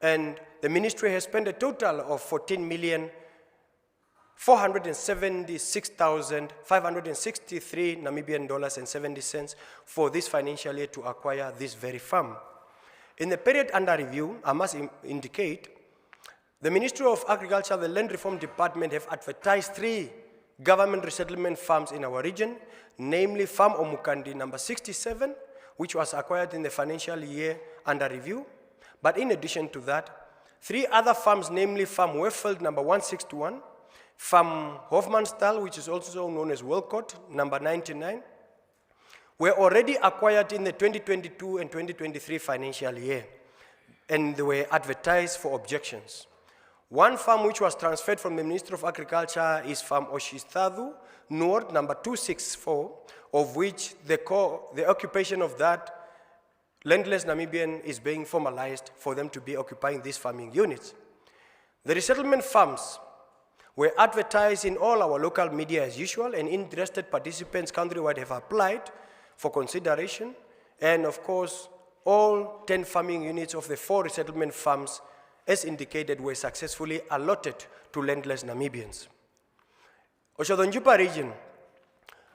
S5: And the ministry has spent a total of 14,476,563 Namibian dollars and 70 cents for this financial year to acquire this very farm. In the period under review, I must indicate, the Ministry of Agriculture, the Land Reform Department have advertised 3 government resettlement farms in our region, namely Farm Omukandi number 67, which was acquired in the financial year under review. But in addition to that, 3 other farms, namely Farm Wefeld number 161, Farm Hofmannsthal, which is also known as Wilcott number 99, were already acquired in the 2022 and 2023 financial year, and they were advertised for objections. 1 farm which was transferred from the Ministry of Agriculture is Farm Oshithadu Noord number 264, of which the occupation of that landless Namibian is being formalized for them to be occupying these farming units. The resettlement farms were advertised in all our local media as usual, and interested participants countrywide have applied for consideration, and of course, all 10 farming units of the 4 resettlement farms, as indicated, were successfully allotted to landless Namibians. Otjozondjupa region,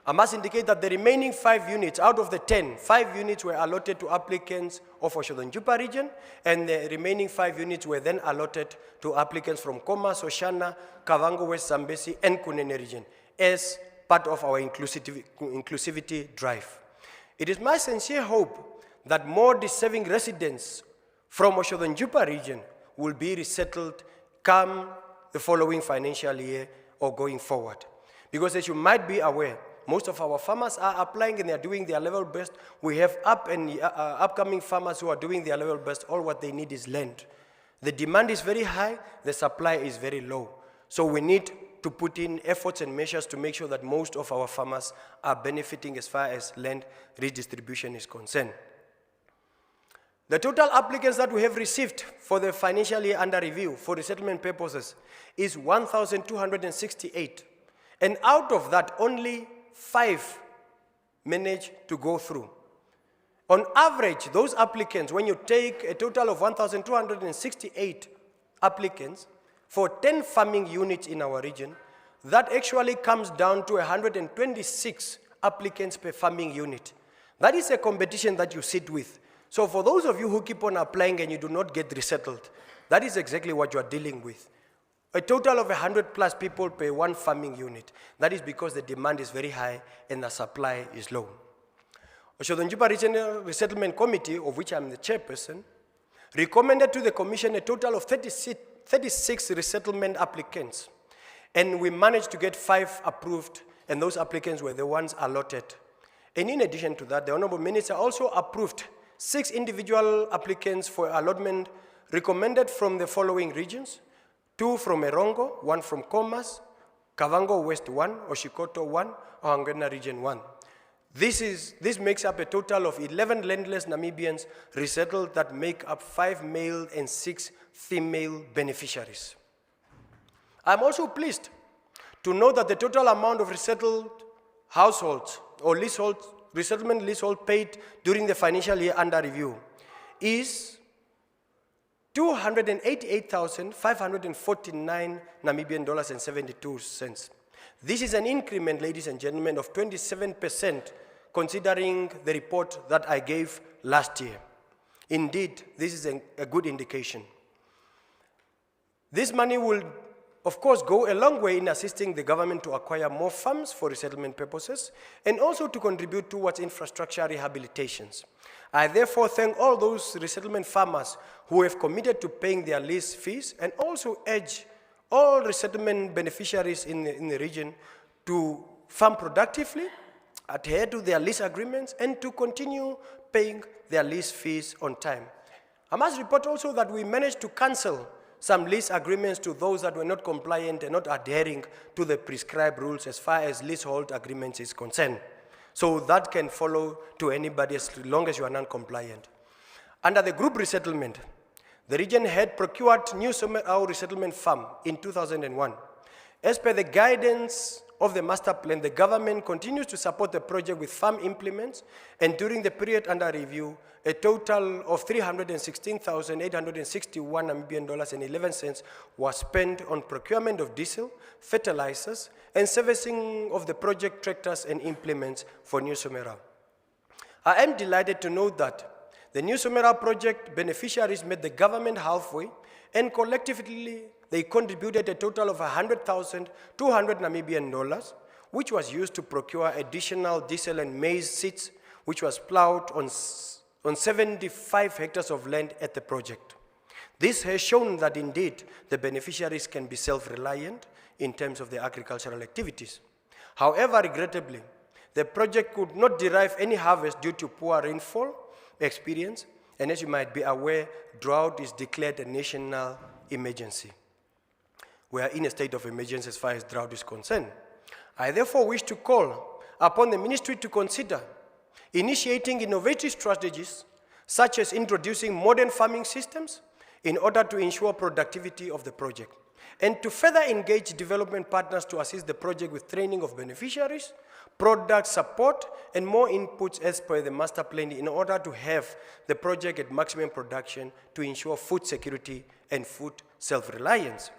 S5: I must indicate that the remaining 5 units out of the 10, 5 units were allotted to applicants of Otjozondjupa region, and the remaining 5 units were then allotted to applicants from Koma, Soshana, Kavango, West Zambezi, and Kunene region as part of our inclusivity drive. It is my sincere hope that more deserving residents from Otjozondjupa region will be resettled come the following financial year or going forward. Because as you might be aware, most of our farmers are applying and they are doing their level best. We have upcoming farmers who are doing their level best. All what they need is land. The demand is very high, the supply is very low. So we need to put in efforts and measures to make sure that most of our farmers are benefiting as far as land redistribution is concerned. The total applicants that we have received for the financial year under review for resettlement purposes is 1,268. And out of that, only 5 managed to go through. On average, those applicants, when you take a total of 1,268 applicants for 10 farming units in our region, that actually comes down to 126 applicants per farming unit. That is a competition that you sit with. So for those of you who keep on applying and you do not get resettled, that is exactly what you are dealing with. A total of 100 plus people per 1 farming unit. That is because the demand is very high and the supply is low. Otjozondjupa Regional Resettlement Committee, of which I am the chairperson, recommended to the Commission a total of 36 resettlement applicants. And we managed to get 5 approved, and those applicants were the ones allotted. And in addition to that, the Honorable Minister also approved 6 individual applicants for allotment recommended from the following regions: 2 from Erongo, 1 from Komas, Kavango West 1, Oshikoto 1, Ohangena Region 1. This makes up a total of 11 landless Namibians resettled that make up 5 male and 6 female beneficiaries. I'm also pleased to know that the total amount of resettled households or resettlement leasehold paid during the financial year under review is 288,549 Namibian dollars and 72 cents. This is an increment, ladies and gentlemen, of 27% considering the report that I gave last year. Indeed, this is a good indication. This money will, of course, go a long way in assisting the government to acquire more farms for resettlement purposes and also to contribute towards infrastructure rehabilitations. I therefore thank all those resettlement farmers who have committed to paying their lease fees and also urge all resettlement beneficiaries in the region to farm productively, adhere to their lease agreements, and to continue paying their lease fees on time. I must report also that we managed to cancel some lease agreements to those that were not compliant and not adhering to the prescribed rules as far as leasehold agreements is concerned. So that can follow to anybody as long as you are non-compliant. Under the group resettlement, the region had procured new Somerau resettlement farm in 2001. As per the guidance of the master plan, the government continues to support the project with farm implements, and during the period under review, a total of 316,861 Namibian dollars and 11 cents was spent on procurement of diesel, fertilizers, and servicing of the project tractors and implements for New Somerau. I am delighted to note that the New Somerau project beneficiaries met the government halfway, and collectively they contributed a total of 100,200 Namibian dollars, which was used to procure additional diesel and maize seeds, which was plowed on 75 hectares of land at the project. This has shown that indeed the beneficiaries can be self-reliant in terms of their agricultural activities. However, regrettably, the project could not derive any harvest due to poor rainfall experience, and as you might be aware, drought is declared a national emergency. We are in a state of emergency as far as drought is concerned. I therefore wish to call upon the ministry to consider initiating innovative strategies such as introducing modern farming systems in order to ensure productivity of the project, and to further engage development partners to assist the project with training of beneficiaries, product support, and more inputs as per the master plan in order to have the project at maximum production to ensure food security and food self-reliance.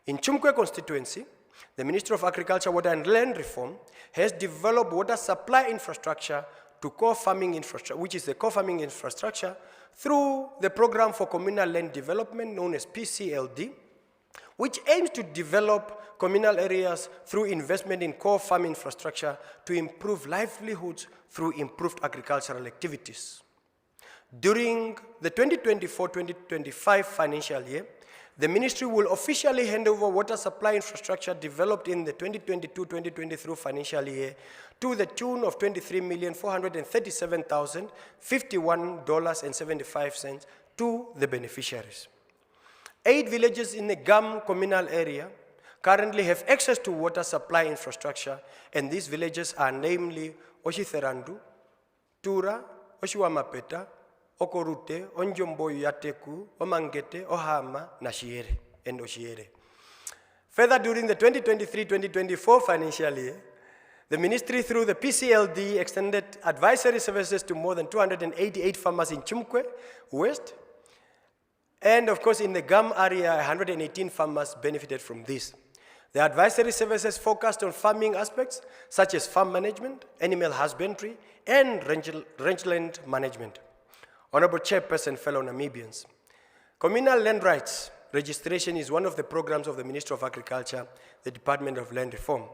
S5: In Chumkwe constituency, the Ministry of Agriculture, Water and Land Reform has developed water supply infrastructure to core farming infrastructure, which is the core farming infrastructure, through the Program for Communal Land Development known as PCLD, which aims to develop communal areas through investment in core farm infrastructure to improve livelihoods through improved agricultural activities. During the 2024-2025 financial year, the ministry will officially hand over water supply infrastructure developed in the 2022-2023 financial year to the tune of $23,437,051.75 to the beneficiaries. 8 villages in the GAM communal area currently have access to water supply infrastructure, and these villages are namely Oshitherandu, Tura, Oshiwamapeta, Okorute, Onjomboyo Yateku, Omangete, Ohama, Nashiere, and Oshiere. Further, during the 2023-2024 financial year, the ministry, through the PCLD, extended advisory services to more than 288 farmers in Chumkwe West. And of course, in the GAM area, 118 farmers benefited from this. The advisory services focused on farming aspects such as farm management, animal husbandry, and rangeland management. Honorable Chairperson, fellow Namibians, communal land rights registration is one of the programs of the Ministry of Agriculture, the Department of Land Reform.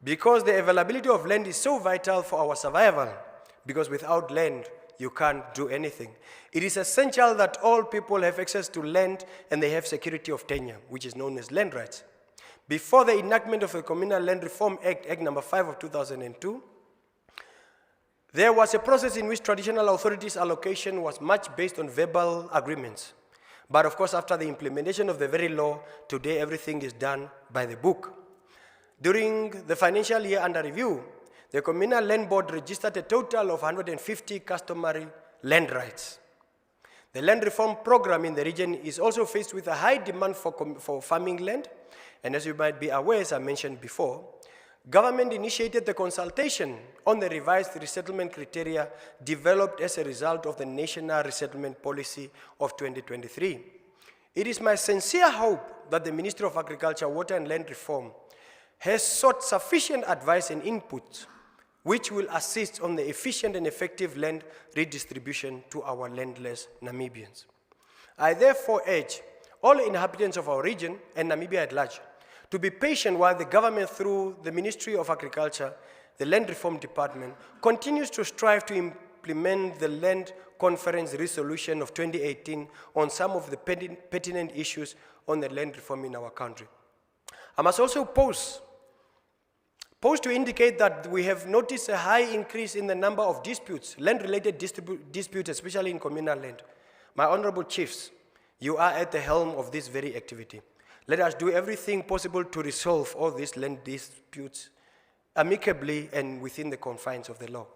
S5: Because the availability of land is so vital for our survival, because without land, you can't do anything. It is essential that all people have access to land and they have security of tenure, which is known as land rights. Before the enactment of the Communal Land Reform Act, Act number 5 of 2002, there was a process in which traditional authorities' allocation was much based on verbal agreements. But of course, after the implementation of the very law, today everything is done by the book. During the financial year under review, the Communal Land Board registered a total of 150 customary land rights. The land reform program in the region is also faced with a high demand for farming land. And as you might be aware, as I mentioned before, government initiated the consultation on the revised resettlement criteria developed as a result of the National Resettlement Policy of 2023. It is my sincere hope that the Ministry of Agriculture, Water and Land Reform has sought sufficient advice and input which will assist on the efficient and effective land redistribution to our landless Namibians. I therefore urge all inhabitants of our region and Namibia at large to be patient while the government, through the Ministry of Agriculture, the Land Reform Department, continues to strive to implement the Land Conference resolution of 2018 on some of the pertinent issues on the land reform in our country. I must also pause to indicate that we have noticed a high increase in the number of disputes, land-related disputes, especially in communal land. My honorable chiefs, you are at the helm of this very activity. Let us do everything possible to resolve all these land disputes amicably and within the confines of the law.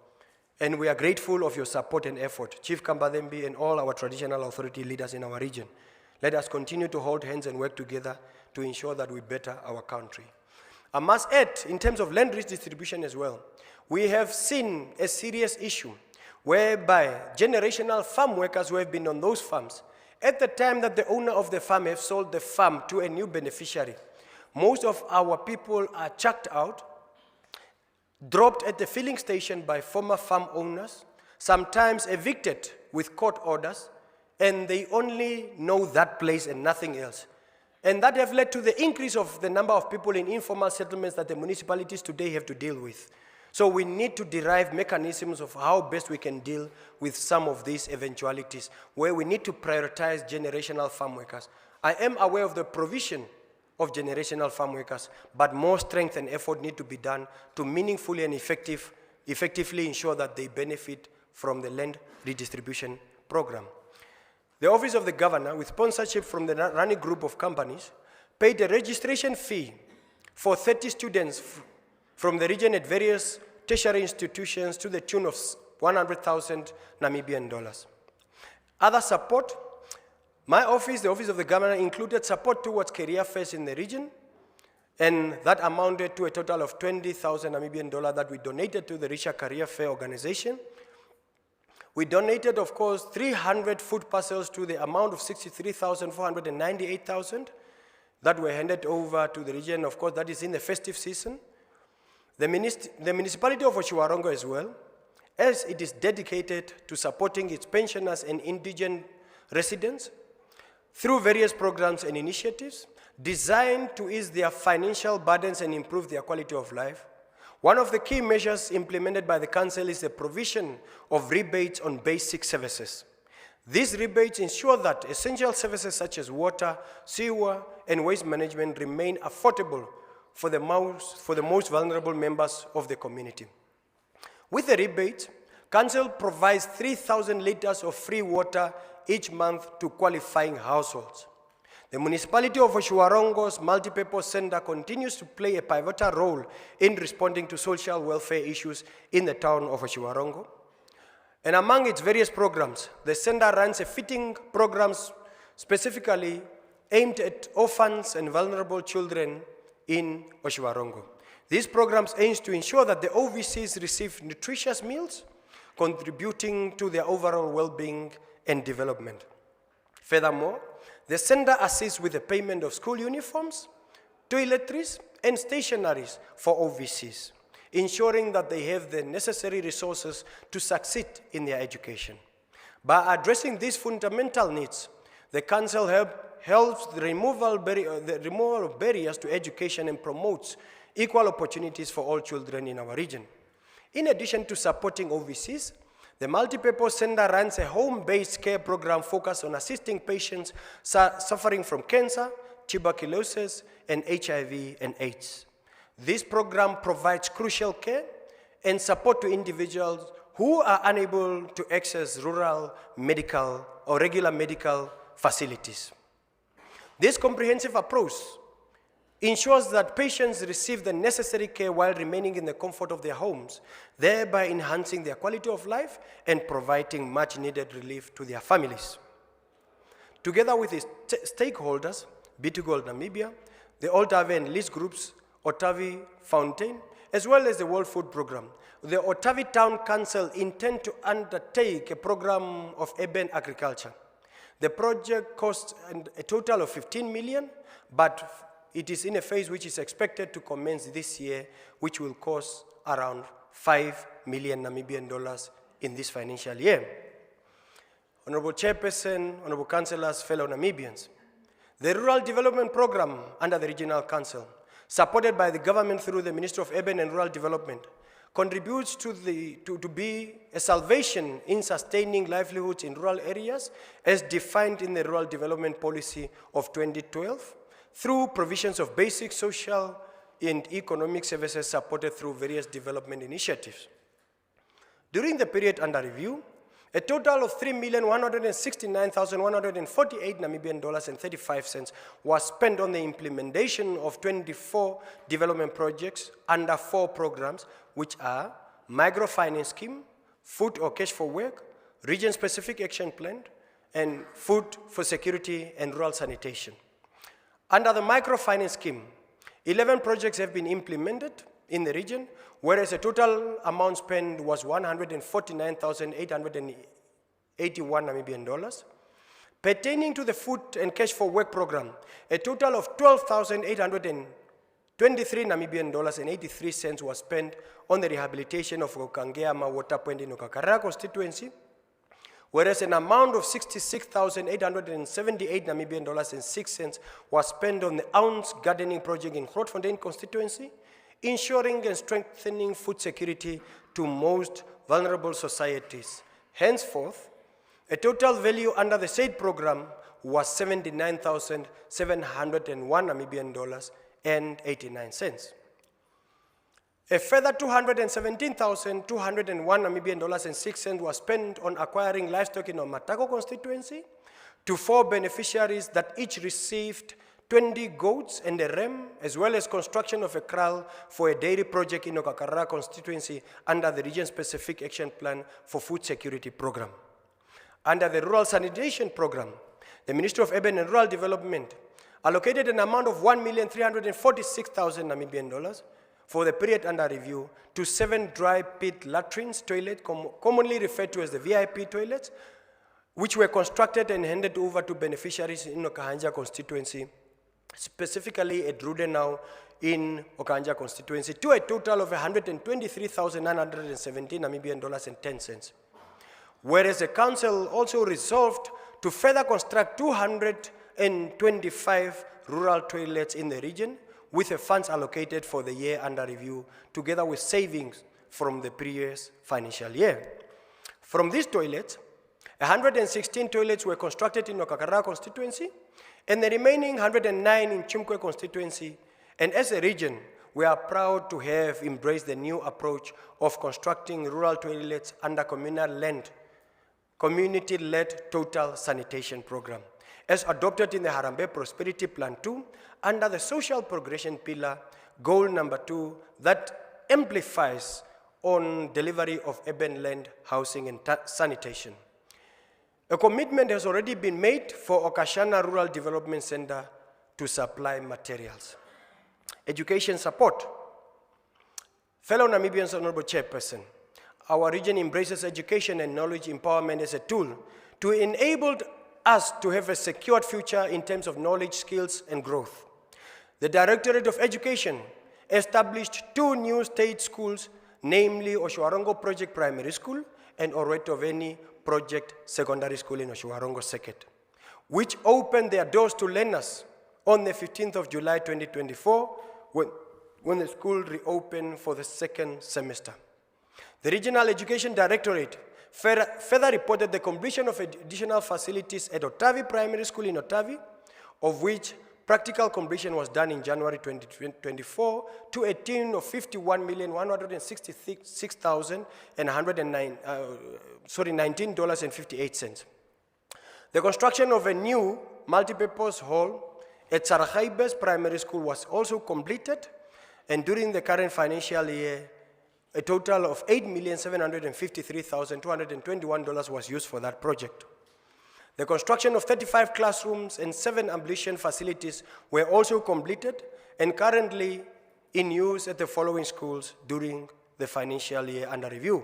S5: And we are grateful of your support and effort, Chief Kambadembe and all our traditional authority leaders in our region. Let us continue to hold hands and work together to ensure that we better our country. I must add, in terms of land redistribution as well, we have seen a serious issue whereby generational farm workers who have been on those farms, at the time that the owner of the farm has sold the farm to a new beneficiary, most of our people are chucked out, dropped at the filling station by former farm owners, sometimes evicted with court orders, and they only know that place and nothing else. And that have led to the increase of the number of people in informal settlements that the municipalities today have to deal with. So we need to derive mechanisms of how best we can deal with some of these eventualities, where we need to prioritize generational farm workers. I am aware of the provision of generational farm workers, but more strength and effort need to be done to meaningfully and effectively ensure that they benefit from the land redistribution program. The Office of the Governor, with sponsorship from the Rani Group of companies, paid a registration fee for 30 students from the region at various tertiary institutions to the tune of 100,000 Namibian dollars. Other support, my office, the Office of the Governor, included support towards career fairs in the region, and that amounted to a total of 20,000 Namibian dollars that we donated to the Risha Career Fair organization. We donated, of course, 300 food parcels to the amount of 63,498,000 that were handed over to the region. Of course, that is in the festive season. The municipality of Otjozondjupa as well, as it is dedicated to supporting its pensioners and indigent residents through various programs and initiatives designed to ease their financial burdens and improve their quality of life. One of the key measures implemented by the Council is the provision of rebates on basic services. These rebates ensure that essential services such as water, sewer, and waste management remain affordable for the most vulnerable members of the community. With the rebate, Council provides 3,000 liters of free water each month to qualifying households. The municipality of Otjozondjupa's multipurpose center continues to play a pivotal role in responding to social welfare issues in the town of Otjozondjupa. And among its various programs, the center runs a fitting programs specifically aimed at orphans and vulnerable children in Otjozondjupa. These programs aim to ensure that the OVCs receive nutritious meals, contributing to their overall well-being and development. Furthermore, the center assists with the payment of school uniforms, toiletries, and stationaries for OVCs, ensuring that they have the necessary resources to succeed in their education. By addressing these fundamental needs, the Council helps the removal of barriers to education and promotes equal opportunities for all children in our region. In addition to supporting OVCs, the Multipurpose Center runs a home-based care program focused on assisting patients suffering from cancer, tuberculosis, and HIV and AIDS. This program provides crucial care and support to individuals who are unable to access rural medical or regular medical facilities. This comprehensive approach ensures that patients receive the necessary care while remaining in the comfort of their homes, thereby enhancing their quality of life and providing much-needed relief to their families. Together with its stakeholders, B2Gold Namibia, the Otavi and List Groups, Otavi Fountain, as well as the World Food Programme, the Otavi Town Council intend to undertake a program of urban agriculture. The project costs a total of 15 million, but it is in a phase which is expected to commence this year, which will cost around 5 million Namibian dollars in this financial year. Honorable Chairperson, Honorable Councillors, fellow Namibians, the Rural Development Program under the Regional Council, supported by the government through the Ministry of Urban and Rural Development, contributes to be a salvation in sustaining livelihoods in rural areas as defined in the Rural Development Policy of 2012, through provisions of basic social and economic services supported through various development initiatives. During the period under review, a total of 3,169,148 Namibian dollars and 35 cents was spent on the implementation of 24 development projects under 4 programs, which are Microfinance Scheme, Food or Cash for Work, Region-Specific Action Plan, and Food for Security and Rural Sanitation. Under the microfinance scheme, 11 projects have been implemented in the region, whereas the total amount spent was 149,881 Namibian dollars. Pertaining to the Food and Cash for Work program, a total of 12,823 Namibian dollars and 83 cents was spent on the rehabilitation of Okangeama Water Point in Okakara constituency, whereas an amount of 66,878 Namibian dollars and 6 cents was spent on the ounce gardening project in Grootfontein constituency, ensuring and strengthening food security to most vulnerable societies. Henceforth, a total value under the said program was 79,701 Namibian dollars and 89 cents. A further 217,201 Namibian dollars and 6 cents was spent on acquiring livestock in Matako constituency to 4 beneficiaries that each received 20 goats and a ram, as well as construction of a kraal for a dairy project in Okakara constituency under the Region-Specific Action Plan for Food Security Program. Under the Rural Sanitation Program, the Ministry of Urban and Rural Development allocated an amount of 1,346,000 Namibian dollars for the period under review to 7 dry pit latrines toilets, commonly referred to as the VIP toilets, which were constructed and handed over to beneficiaries in Okahanja constituency, specifically at Rudenau in Okahanja constituency, to a total of 123,917 Namibian dollars and 10 cents. Whereas the council also resolved to further construct 225 rural toilets in the region, with the funds allocated for the year under review, together with savings from the previous financial year. From these toilets, 116 toilets were constructed in Okakara constituency, and the remaining 109 in Chimkwe constituency. And as a region, we are proud to have embraced the new approach of constructing rural toilets under community-led total sanitation program, as adopted in the Harambee Prosperity Plan 2 under the social progression pillar, goal number 2, that amplifies on delivery of urban land, housing, and sanitation. A commitment has already been made for Okashana Rural Development Center to supply materials. Education support. Fellow Namibians, Honorable Chairperson, our region embraces education and knowledge empowerment as a tool to enable us to have a secured future in terms of knowledge, skills, and growth. The Directorate of Education established 2 new state schools, namely Oshuarongo Project Primary School and Oroetoveni Project Secondary School in Oshuarongo Second, which opened their doors to learners on the 15th of July 2024 when the school reopened for the 2nd semester. The Regional Education Directorate further reported the completion of additional facilities at Otavi Primary School in Otavi, of which practical completion was done in January 2024 to a tune of $19,166,119.58. The construction of a new multipurpose hall at Sarajaibes Primary School was also completed, and during the current financial year, a total of $8,753,221 was used for that project. The construction of 35 classrooms and 7 ablution facilities were also completed and currently in use at the following schools during the financial year under review: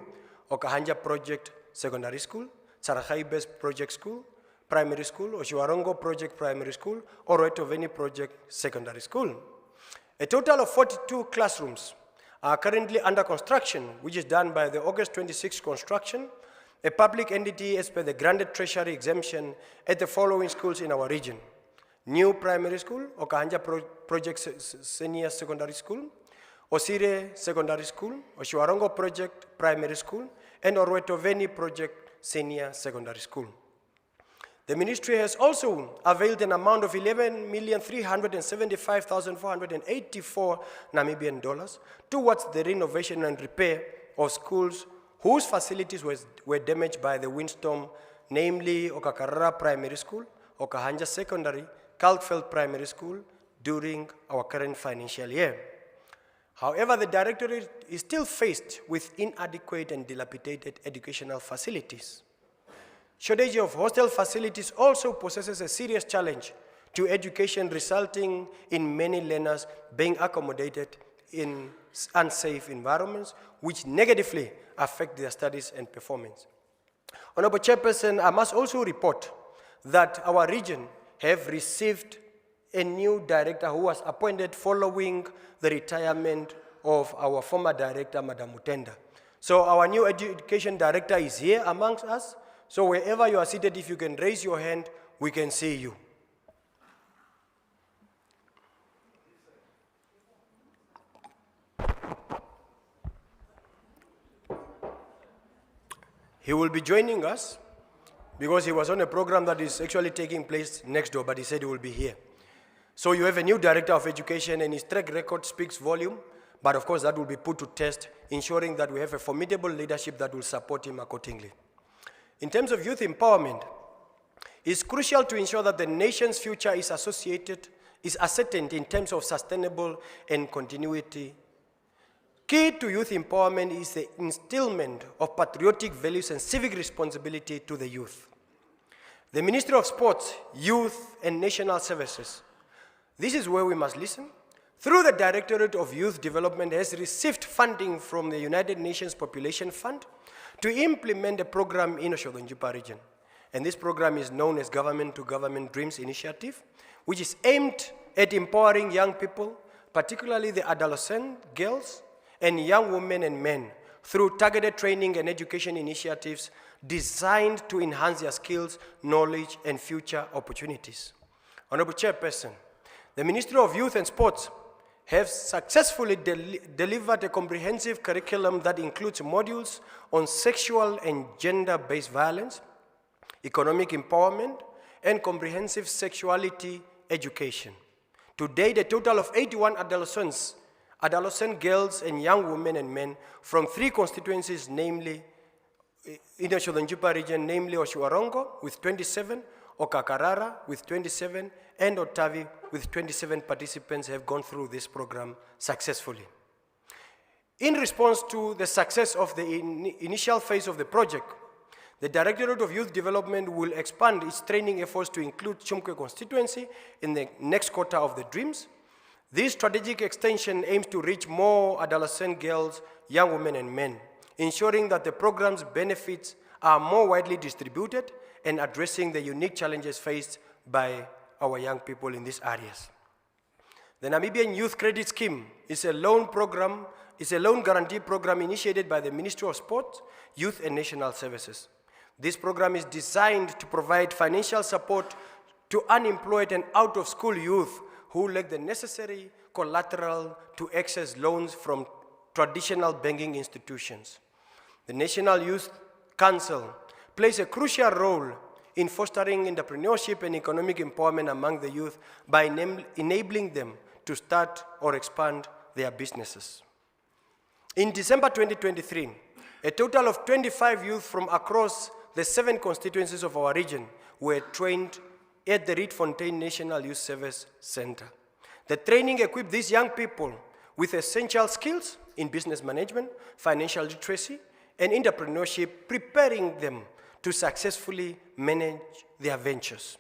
S5: Okahanja Project Secondary School, Sarajaibes Project School, Primary School, Oshuarongo Project Primary School, Oroetoveni Project Secondary School. A total of 42 classrooms are currently under construction, which is done by the August 26 construction, a public entity as per the granted treasury exemption at the following schools in our region: New Primary School, Okahanja Project Senior Secondary School, Osire Secondary School, Oshuarongo Project Primary School, and Oroetoveni Project Senior Secondary School. The ministry has also availed an amount of $11,375,484 Namibian dollars towards the renovation and repair of schools whose facilities were damaged by the windstorm, namely Okakarara Primary School, Okahanja Secondary, Kalkfeld Primary School, during our current financial year. However, the Directorate is still faced with inadequate and dilapidated educational facilities. Shortage of hostel facilities also possesses a serious challenge to education, resulting in many learners being accommodated in unsafe environments, which negatively affect their studies and performance. Honorable Chairperson, I must also report that our region have received a new director who was appointed following the retirement of our former director, Madam Mutenda. So our new education director is here amongst us. So wherever you are seated, if you can raise your hand, we can see you. He will be joining us because he was on a program that is actually taking place next door, but he said he will be here. So you have a new director of education, and his track record speaks volume, but of course that will be put to test, ensuring that we have a formidable leadership that will support him accordingly. In terms of youth empowerment, it's crucial to ensure that the nation's future is ascertained in terms of sustainable and continuity. Key to youth empowerment is the instillment of patriotic values and civic responsibility to the youth. The Ministry of Sports, Youth and National Services, this is where we must listen, through the Directorate of Youth Development, has received funding from the United Nations Population Fund to implement a program in the Otjozondjupa region. And this program is known as Government to Government Dreams Initiative, which is aimed at empowering young people, particularly the adolescent girls and young women and men, through targeted training and education initiatives designed to enhance their skills, knowledge, and future opportunities. Honorable Chairperson, the Ministry of Youth and Sports have successfully delivered a comprehensive curriculum that includes modules on sexual and gender-based violence, economic empowerment, and comprehensive sexuality education. To date, a total of 81 adolescent girls and young women and men from 3 constituencies, namely in the Otjozondjupa region, namely Oshuarongo with 27, Okakarara with 27, and Otavi with 27 participants have gone through this program successfully. In response to the success of the initial phase of the project, the Directorate of Youth Development will expand its training efforts to include Chumkwe constituency in the next quarter of the Dreams. This strategic extension aims to reach more adolescent girls, young women and men, ensuring that the program's benefits are more widely distributed and addressing the unique challenges faced by our young people in these areas. The Namibian Youth Credit Scheme is a loan guarantee program initiated by the Ministry of Sport, Youth and National Services. This program is designed to provide financial support to unemployed and out-of-school youth who lack the necessary collateral to access loans from traditional banking institutions. The National Youth Council plays a crucial role in fostering entrepreneurship and economic empowerment among the youth by enabling them to start or expand their businesses. In December 2023, a total of 25 youth from across the 7 constituencies of our region were trained at the Rietfontein National Youth Service Center. The training equipped these young people with essential skills in business management, financial literacy, and entrepreneurship, preparing them to successfully manage their ventures.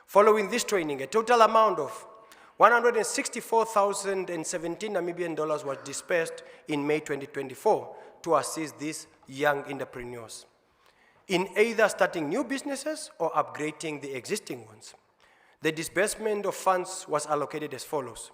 S5: Following this training, a total amount of 164,017 Namibian dollars was dispersed in May 2024 to assist these young entrepreneurs in either starting new businesses or upgrading the existing ones. The disbursement of funds was allocated as follows.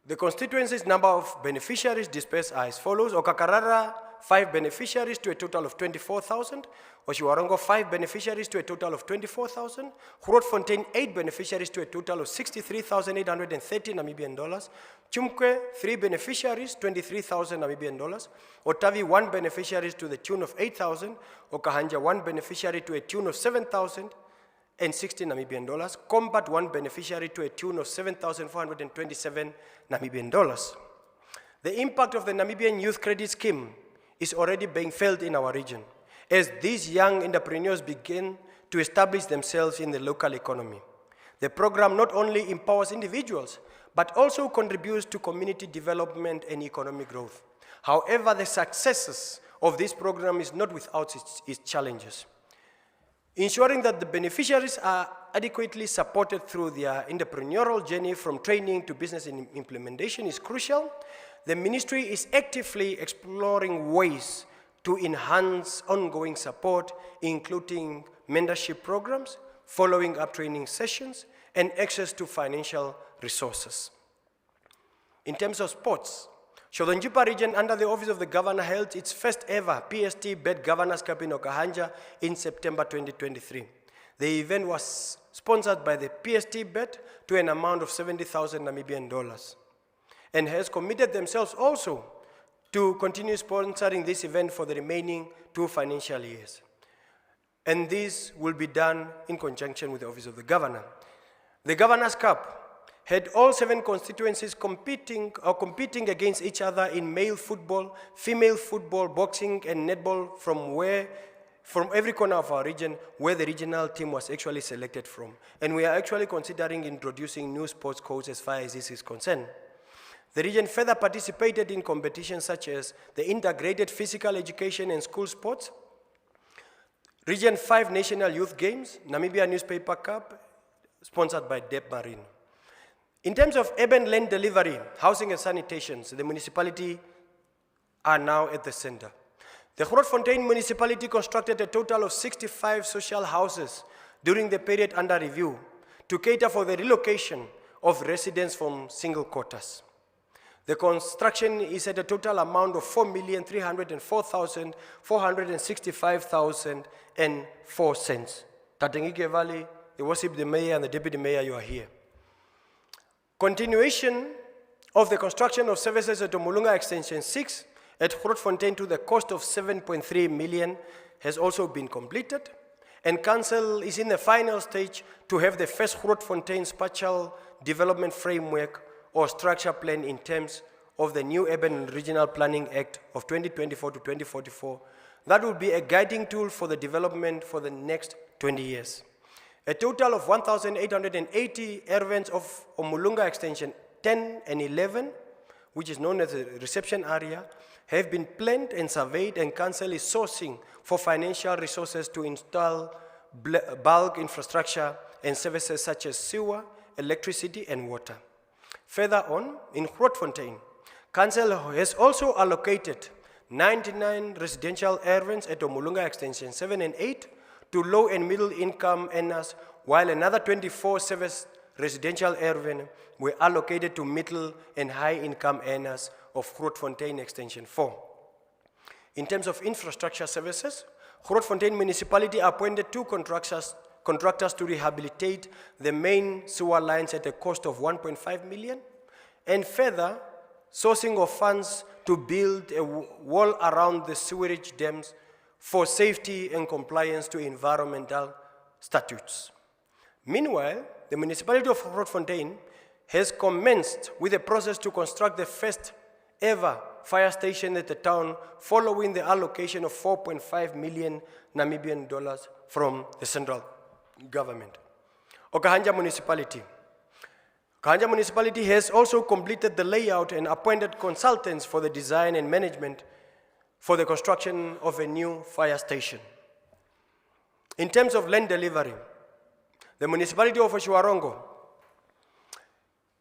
S5: The constituency's number of beneficiaries dispersed are as follows. Okakarara, 5 beneficiaries to a total of 24,000. Oshiwarongo, 5 beneficiaries to a total of 24,000. Grootfontein, 8 beneficiaries to a total of 63,830 Namibian dollars. Chumkwe, 3 beneficiaries, 23,000 Namibian dollars. Otavi, 1 beneficiaries to the tune of 8,000. Okahanja, 1 beneficiary to a tune of 7,060 Namibian dollars. Combat, 1 beneficiary to a tune of 7,427 Namibian dollars. The impact of the Namibian Youth Credit Scheme is already being felt in our region as these young entrepreneurs begin to establish themselves in the local economy. The program not only empowers individuals, but also contributes to community development and economic growth. However, the successes of this program is not without its challenges. Ensuring that the beneficiaries are adequately supported through their entrepreneurial journey from training to business implementation is crucial. The ministry is actively exploring ways to enhance ongoing support, including mentorship programs, following up training sessions, and access to financial resources. In terms of sports, Otjozondjupa region under the Office of the Governor held its first ever PST Bet Governors Cup in Okahanja in September 2023. The event was sponsored by the PST Bet to an amount of 70,000 Namibian dollars and has committed themselves also to continue sponsoring this event for the remaining 2 financial years. And this will be done in conjunction with the Office of the Governor. The Governors Cup had all 7 constituencies competing against each other in male football, female football, boxing, and netball from every corner of our region where the regional team was actually selected from. And we are actually considering introducing new sports codes as far as this is concerned. The region further participated in competitions such as the Integrated Physical Education and School Sports, Region 5 National Youth Games, Namibia Newspaper Cup, sponsored by Deb Marine. In terms of urban land delivery, housing and sanitation, the municipality are now at the center. The Grootfontein municipality constructed a total of 65 social houses during the period under review to cater for the relocation of residents from single quarters. The construction is at a total amount of 4,304,465,004 cents. Tatengike Valley, the worship the mayor and the deputy mayor, you are here. Continuation of the construction of services at Omulunga Extension 6 at Grootfontein to the cost of 7.3 million has also been completed, and Council is in the final stage to have the first Grootfontein Spatial Development Framework or Structure Plan in terms of the new Urban and Regional Planning Act of 2024 to 2044. That will be a guiding tool for the development for the next 20 years. A total of 1,880 ervens of Omulunga Extension 10 and 11 which is known as the reception area, have been planned and surveyed, and Council is sourcing for financial resources to install bulk infrastructure and services such as sewer, electricity, and water. Further on, in Grootfontein, Council has also allocated 99 residential areas at Omulunga Extension 7 and 8 to low and middle income earners, while another 24 service residential areas were allocated to middle and high income earners of Grootfontein Extension 4. In terms of infrastructure services, Grootfontein Municipality appointed 2 contractors to rehabilitate the main sewer lines at a cost of 1.5 million, and further sourcing of funds to build a wall around the sewerage dams for safety and compliance to environmental statutes. Meanwhile, the municipality of Grootfontein has commenced with a process to construct the first ever fire station at the town following the allocation of 4.5 million Namibian dollars from the central government. Okahanja Municipality. Okahanja Municipality has also completed the layout and appointed consultants for the design and management for the construction of a new fire station. In terms of land delivery, the municipality of Otjozondjupa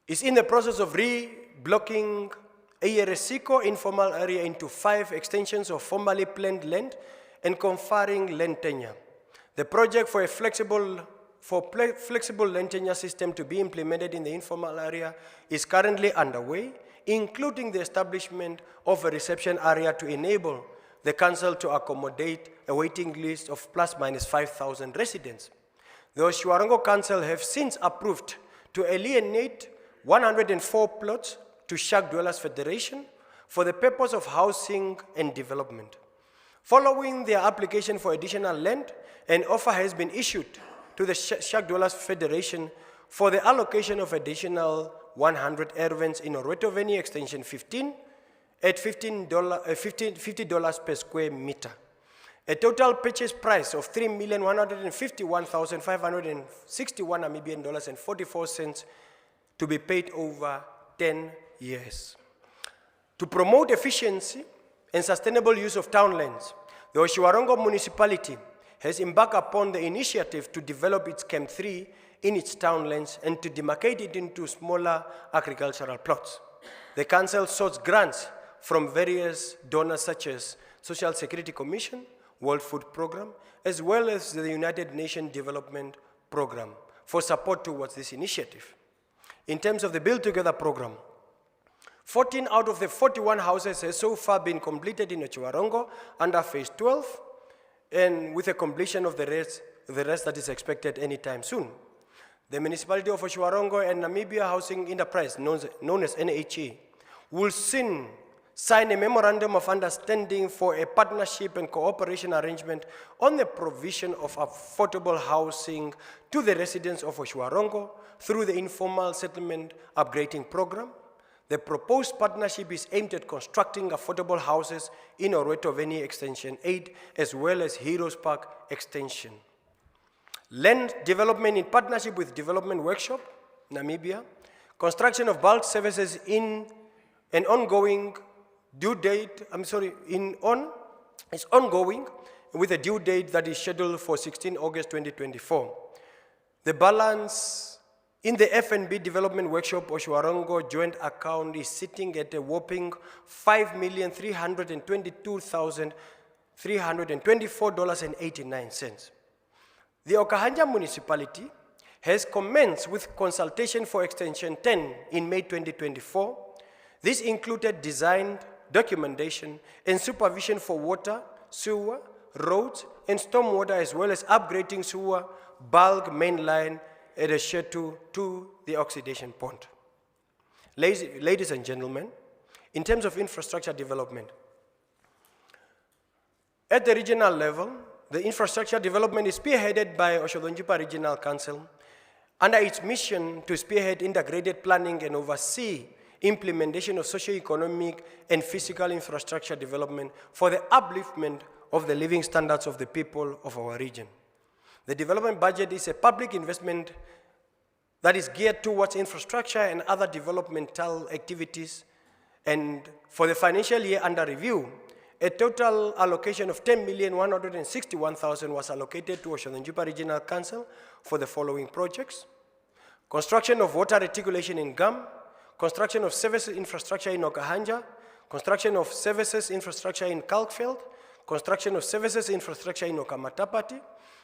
S5: is in the process of re-blocking UERIKUA informal area into 5 extensions of formally planned land and conferring land tenure. The project for a flexible land tenure system to be implemented in the informal area is currently underway, including the establishment of a reception area to enable the council to accommodate a waiting list of ± 5,000 residents. The Otjozondjupa Council have since approved to alienate 104 plots to Shack Dwellers Federation for the purpose of housing and development. Following their application for additional land, an offer has been issued to the Shack Dwellers Federation for the allocation of additional 100 areas in Oretoveni Extension 15 at $50 per square meter. A total purchase price of 3,151,561 Namibian dollars and 44 cents to be paid over 10 years. To promote efficiency and sustainable use of town lands, the Otjozondjupa municipality has embarked upon the initiative to develop its Camp 3 in its town lands and to demarcate it into smaller agricultural plots. The council sought grants from various donors such as Social Security Commission, World Food Programme, as well as the United Nations Development Programme for support towards this initiative. In terms of the Build Together program, 14 out of the 41 houses has so far been completed in Otjozondjupa under phase 12, and with a completion of the rest that is expected anytime soon. The municipality of Otjozondjupa and Namibia Housing Enterprise, known as NHE, will soon sign a memorandum of understanding for a partnership and cooperation arrangement on the provision of affordable housing to the residents of Otjozondjupa through the informal settlement upgrading program. The proposed partnership is aimed at constructing affordable houses in Oretoveni Extension 8 as well as Heroes Park Extension. Land development in partnership with Development Workshop, Namibia. Construction of bulk services in an ongoing due date, is ongoing with a due date that is scheduled for 16 August 2024. The balance in the F&B Development Workshop Otjozondjupa joint account is sitting at a whopping $5,322,324.89. The Okahanja municipality has commenced with consultation for Extension 10 in May 2024. This included design, documentation, and supervision for water, sewer, roads, and stormwater, as well as upgrading sewer bulk main line at a Shetu to the oxidation pond. Ladies and gentlemen, in terms of infrastructure development, at the regional level, the infrastructure development is spearheaded by Otjozondjupa Regional Council under its mission to spearhead integrated planning and oversee implementation of socio-economic and physical infrastructure development for the upliftment of the living standards of the people of our region. The development budget is a public investment that is geared towards infrastructure and other developmental activities And for the financial year under review, a total allocation of 10,161,000 was allocated to Otjozondjupa Regional Council for the following projects: construction of water reticulation in Gam, construction of services infrastructure in Okahanja, construction of services infrastructure in Kalkveld, construction of services infrastructure in Okamatapati,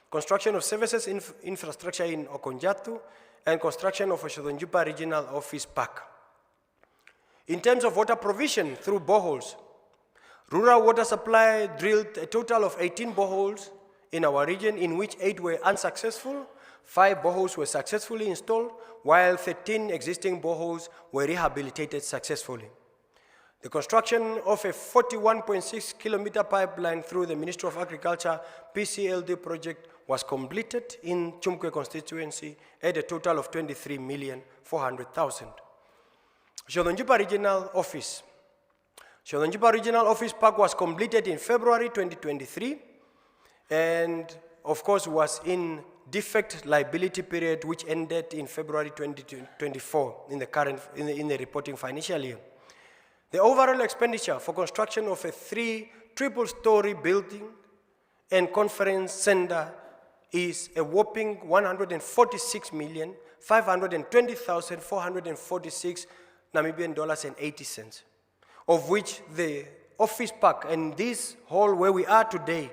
S5: construction of services infrastructure in Okonjatu, and construction of Otjozondjupa Regional Office Park. In terms of water provision through boreholes, rural water supply drilled a total of 18 boreholes in our region, in which 8 were unsuccessful, 5 boreholes were successfully installed, while 13 existing boreholes were rehabilitated successfully. The construction of a 41.6 kilometer pipeline through the Ministry of Agriculture PCLD project was completed in Chumkwe constituency at a total of 23,400,000. Otjozondjupa Regional Office. Otjozondjupa Regional Office Park was completed in February 2023, and of course was in defect liability period, which ended in February 2024 in the reporting financial year. The overall expenditure for construction of a 3 triple-story building and conference center is a whopping 146,520,446 Namibian dollars and 80 cents, of which the office park and this hall where we are today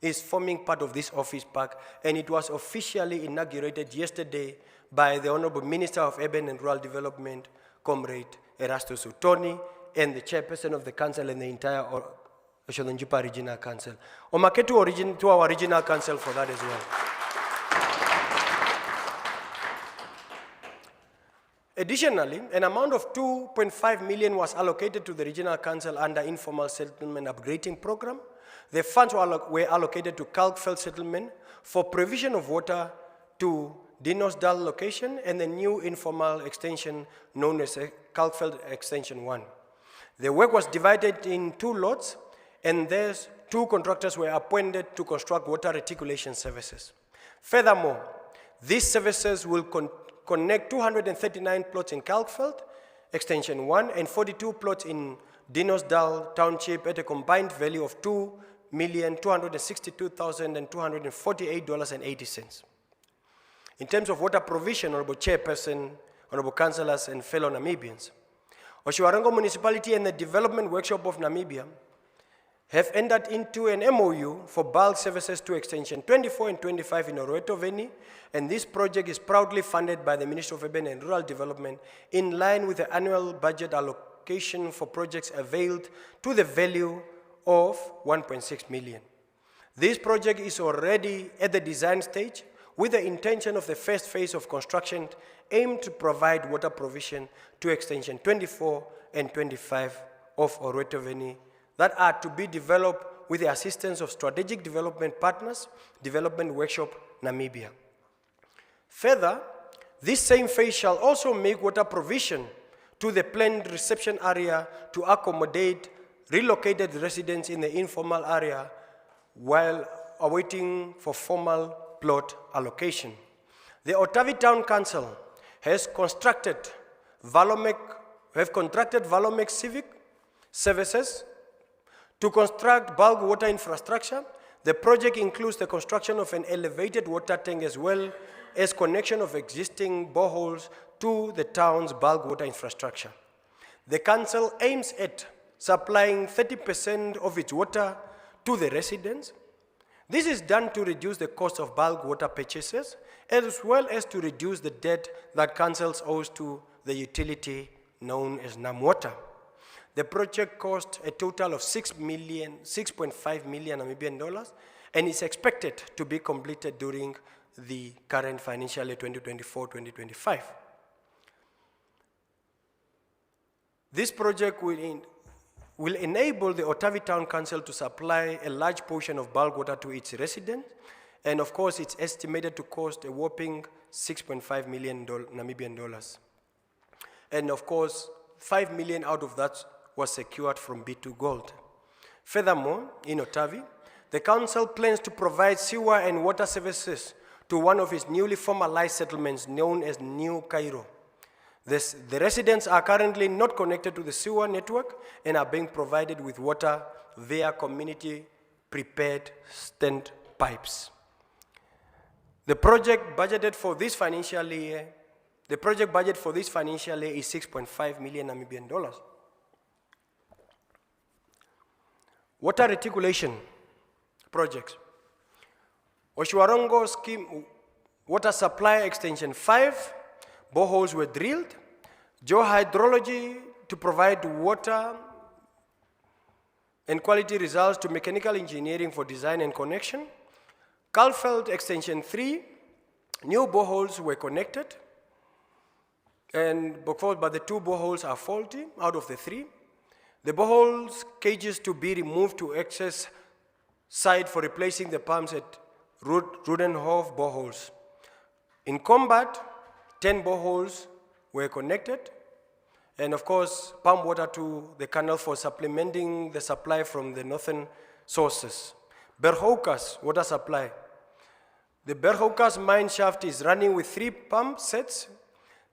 S5: is forming part of this office park, and it was officially inaugurated yesterday by the Honorable Minister of Urban and Rural Development, Comrade Erastus Utoni, and the chairperson of the council and the entire Otjozondjupa Regional Council. Omake to our regional council for that as well. Additionally, an amount of 2.5 million was allocated to the regional council under informal settlement upgrading program. The funds were allocated to Kalkveld settlement for provision of water to Dinosdal location and the new informal extension known as Kalkveld Extension 1. The work was divided in 2 lots, and there's 2 contractors were appointed to construct water reticulation services. Furthermore, these services will connect 239 plots in Kalkveld, Extension 1, and 42 plots in Dinosdal Township at a combined value of $2,262,248.80. In terms of water provision, Honorable Chairperson, Honorable Councillors, and fellow Namibians, Otjiwarongo Municipality and the Development Workshop of Namibia have entered into an MOU for bulk services to Extension 24 and 25 in Oroweto Veni, and this project is proudly funded by the Ministry of Urban and Rural Development in line with the annual budget allocation for projects availed to the value of 1.6 million. This project is already at the design stage with the intention of the first phase of construction aimed to provide water provision to Extension 24 and 25 of Oroweto Veni that are to be developed with the assistance of strategic development partners, Development Workshop Namibia. Further, this same phase shall also make water provision to the planned reception area to accommodate relocated residents in the informal area while awaiting for formal plot allocation. The Otavi Town Council has contracted Valomec Civic Services to construct bulk water infrastructure. The project includes the construction of an elevated water tank as well as connection of existing boreholes to the town's bulk water infrastructure. The council aims at supplying 30% of its water to the residents. This is done to reduce the cost of bulk water purchases as well as to reduce the debt that councils owes to the utility known as NamWater. The project cost a total of 6.5 million Namibian dollars and is expected to be completed during the current financial year 2024-2025. This project will enable the Otavi Town Council to supply a large portion of bulk water to its residents, and of course it's estimated to cost a whopping 6.5 million Namibian dollars. And of course, 5 million out of that was secured from B2 Gold. Furthermore, in Otavi, the council plans to provide sewer and water services to one of its newly formalized settlements known as New Cairo. The residents are currently not connected to the sewer network and are being provided with water via community prepared stand pipes. The project budgeted for this financial year, is 6.5 million Namibian dollars. Water reticulation projects. Oshwarongo scheme, water supply extension 5, boreholes were drilled. Geohydrology to provide water and quality results to mechanical engineering for design and connection. Kalfeld extension 3, new boreholes were connected, but the 2 boreholes are faulty out of the 3. The boreholes cages to be removed to access site for replacing the pumps at Rudenhof boreholes. In combat, 10 boreholes were connected, and of course, pump water to the canal for supplementing the supply from the northern sources. Berhoukas water supply. The Berhoukas mine shaft is running with 3 pump sets.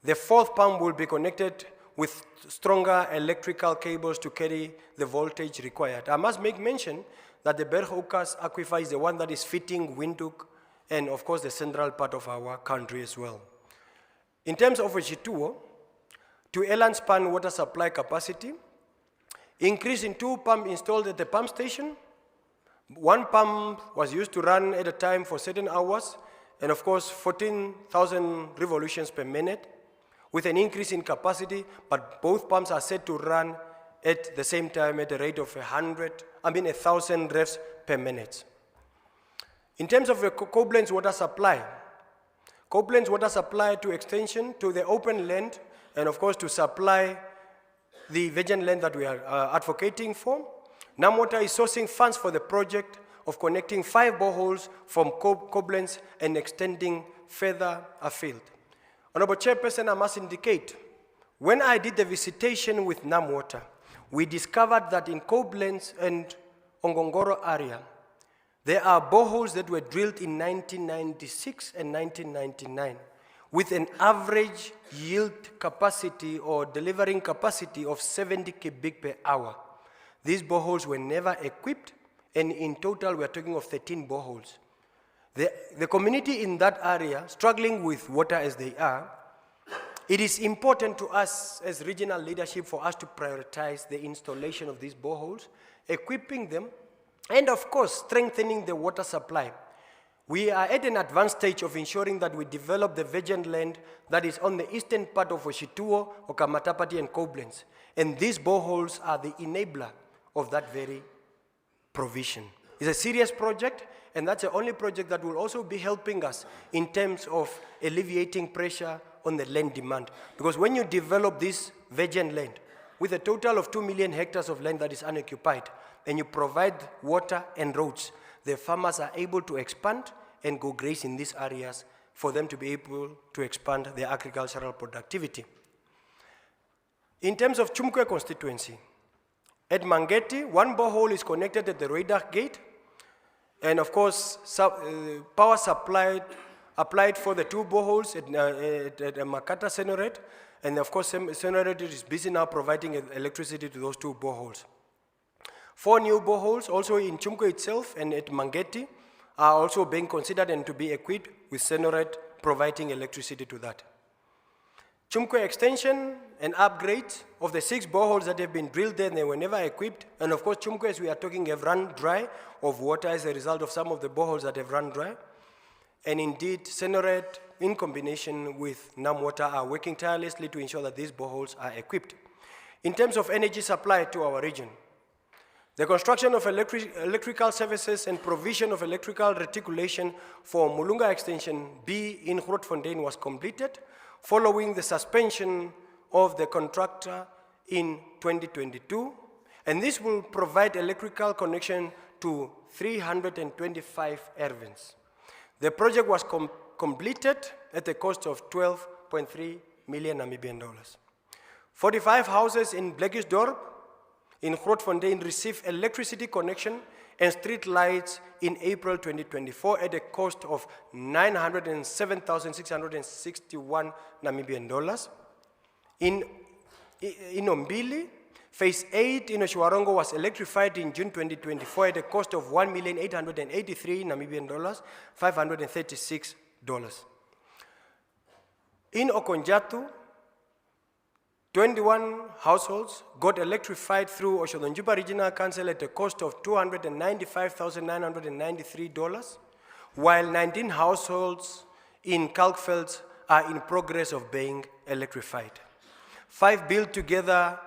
S5: The 4th pump will be connected with stronger electrical cables to carry the voltage required. I must make mention that the Berhoukas aquifer is the one that is fitting Windhoek and of course the central part of our country as well. In terms of Otjozondjupa, to Elandspan water supply capacity, increase in 2 pumps installed at the pump station. 1 pump was used to run at a time for certain hours, and of course 14,000 revolutions per minute, with an increase in capacity, but both pumps are set to run at the same time at a rate of 1,000 revs per minute. In terms of the Koblenz water supply, Koblenz water supply to extension to the open land, and of course to supply the virgin land that we are advocating for. NamWater is sourcing funds for the project of connecting 5 boreholes from Koblenz and extending further afield. Honorable Chairperson, I must indicate, when I did the visitation with NamWater, we discovered that in Koblenz and Ngongoro area, there are boreholes that were drilled in 1996 and 1999 with an average yield capacity or delivering capacity of 70 cubic per hour. These boreholes were never equipped, and in total we are talking of 13 boreholes. The community in that area, struggling with water as they are, it is important to us as regional leadership for us to prioritize the installation of these boreholes, equipping them, and of course, strengthening the water supply. We are at an advanced stage of ensuring that we develop the virgin land that is on the eastern part of Otjozondjupa, Okamatapati, and Koblenz. And these boreholes are the enabler of that very provision. It's a serious project, and that's the only project that will also be helping us in terms of alleviating pressure on the land demand. Because when you develop this virgin land with a total of 2 million hectares of land that is unoccupied, and you provide water and roads, the farmers are able to expand and go graze in these areas for them to be able to expand their agricultural productivity. In terms of Chumkwe constituency, at Mangeti, 1 borehole is connected at the Roidag gate, and of course, power applied for the 2 boreholes at Makata Senoret, and of course, Senoret is busy now providing electricity to those 2 boreholes. 4 new boreholes, also in Chumkwe itself and at Mangeti, are also being considered and to be equipped with Senoret providing electricity to that. Chumkwe extension and upgrade of the 6 boreholes that have been drilled there, and they were never equipped. And of course, Chumkwe, as we are talking, have run dry of water as a result of some of the boreholes that have run dry. And indeed, Senoret, in combination with NamWater, are working tirelessly to ensure that these boreholes are equipped. In terms of energy supply to our region, the construction of electrical services and provision of electrical reticulation for Mulunga Extension B in Grootfontein was completed following the suspension of the contractor in 2022. And this will provide electrical connection to 325 ervens. The project was completed at a cost of 12.3 million Namibian dollars. 45 houses in Blakisdorp in Grootfontein received electricity connection and street lights in April 2024 at a cost of 907,661 Namibian dollars. In Ombili, Phase 8 in Otjozondjupa was electrified in June 2024 at a cost of 1,883 Namibian dollars, $536. In Otjozondjupa, 21 households got electrified through Otjozondjupa Regional Council at a cost of $295,993, while 19 households in Kalkveld are in progress of being electrified. 5 built together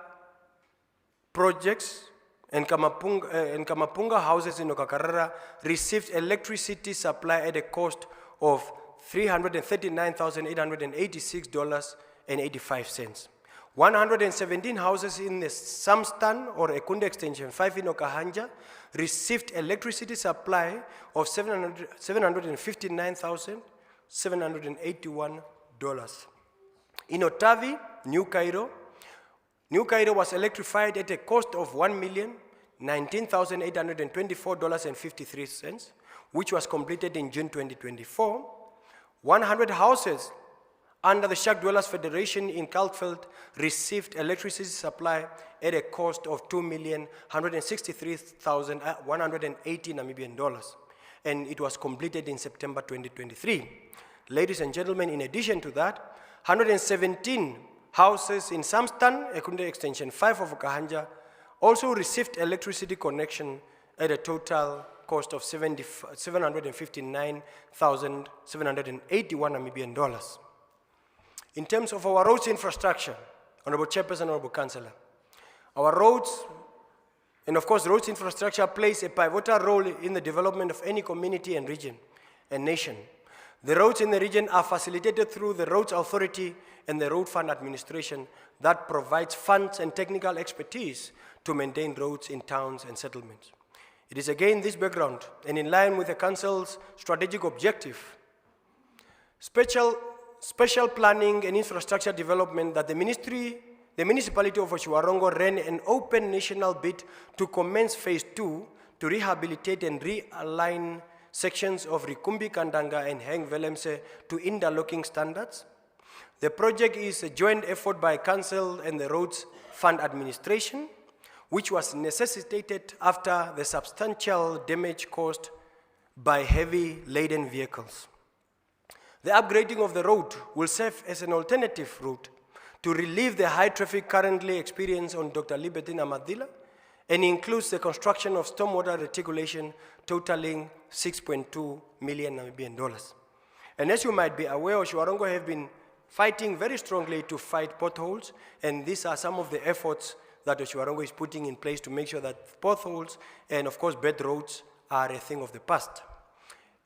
S5: projects and Kamapunga houses in Okakarara received electricity supply at a cost of $339,886.85. 117 houses in the Samstan or Ekunde Extension 5 in Okahanja received electricity supply of $759,781. In Otavi, New Cairo was electrified at a cost of $1,019,824.53, which was completed in June 2024. 100 houses under the Shack Dwellers Federation in Kalkveld received electricity supply at a cost of $2,163,180 Namibian dollars, and it was completed in September 2023. Ladies and gentlemen, in addition to that, 117 houses in Samstan, Ekunde Extension 5 of Okahanja, also received electricity connection at a total cost of $759,781 Namibian dollars. In terms of our roads infrastructure, Honorable Chairperson, Honorable Councillor, our roads, and of course roads infrastructure plays a pivotal role in the development of any community and region and nation. The roads in the region are facilitated through the Roads Authority and the Road Fund Administration that provides funds and technical expertise to maintain roads in towns and settlements. It is again this background and in line with the Council's strategic objective, special planning and infrastructure development that the municipality of Otjozondjupa ran an open national bid to commence Phase 2 to rehabilitate and realign sections of Rikumbi Kandanga and Heng Velemse to interlocking standards. The project is a joint effort by Council and the Roads Fund Administration, which was necessitated after the substantial damage caused by heavy laden vehicles. The upgrading of the road will serve as an alternative route to relieve the high traffic currently experienced on Dr. Libertina Madila, and includes the construction of stormwater reticulation totaling 6.2 million Namibian dollars. And as you might be aware, Otjozondjupa have been fighting very strongly to fight potholes, and these are some of the efforts that Otjozondjupa is putting in place to make sure that potholes and of course bad roads are a thing of the past.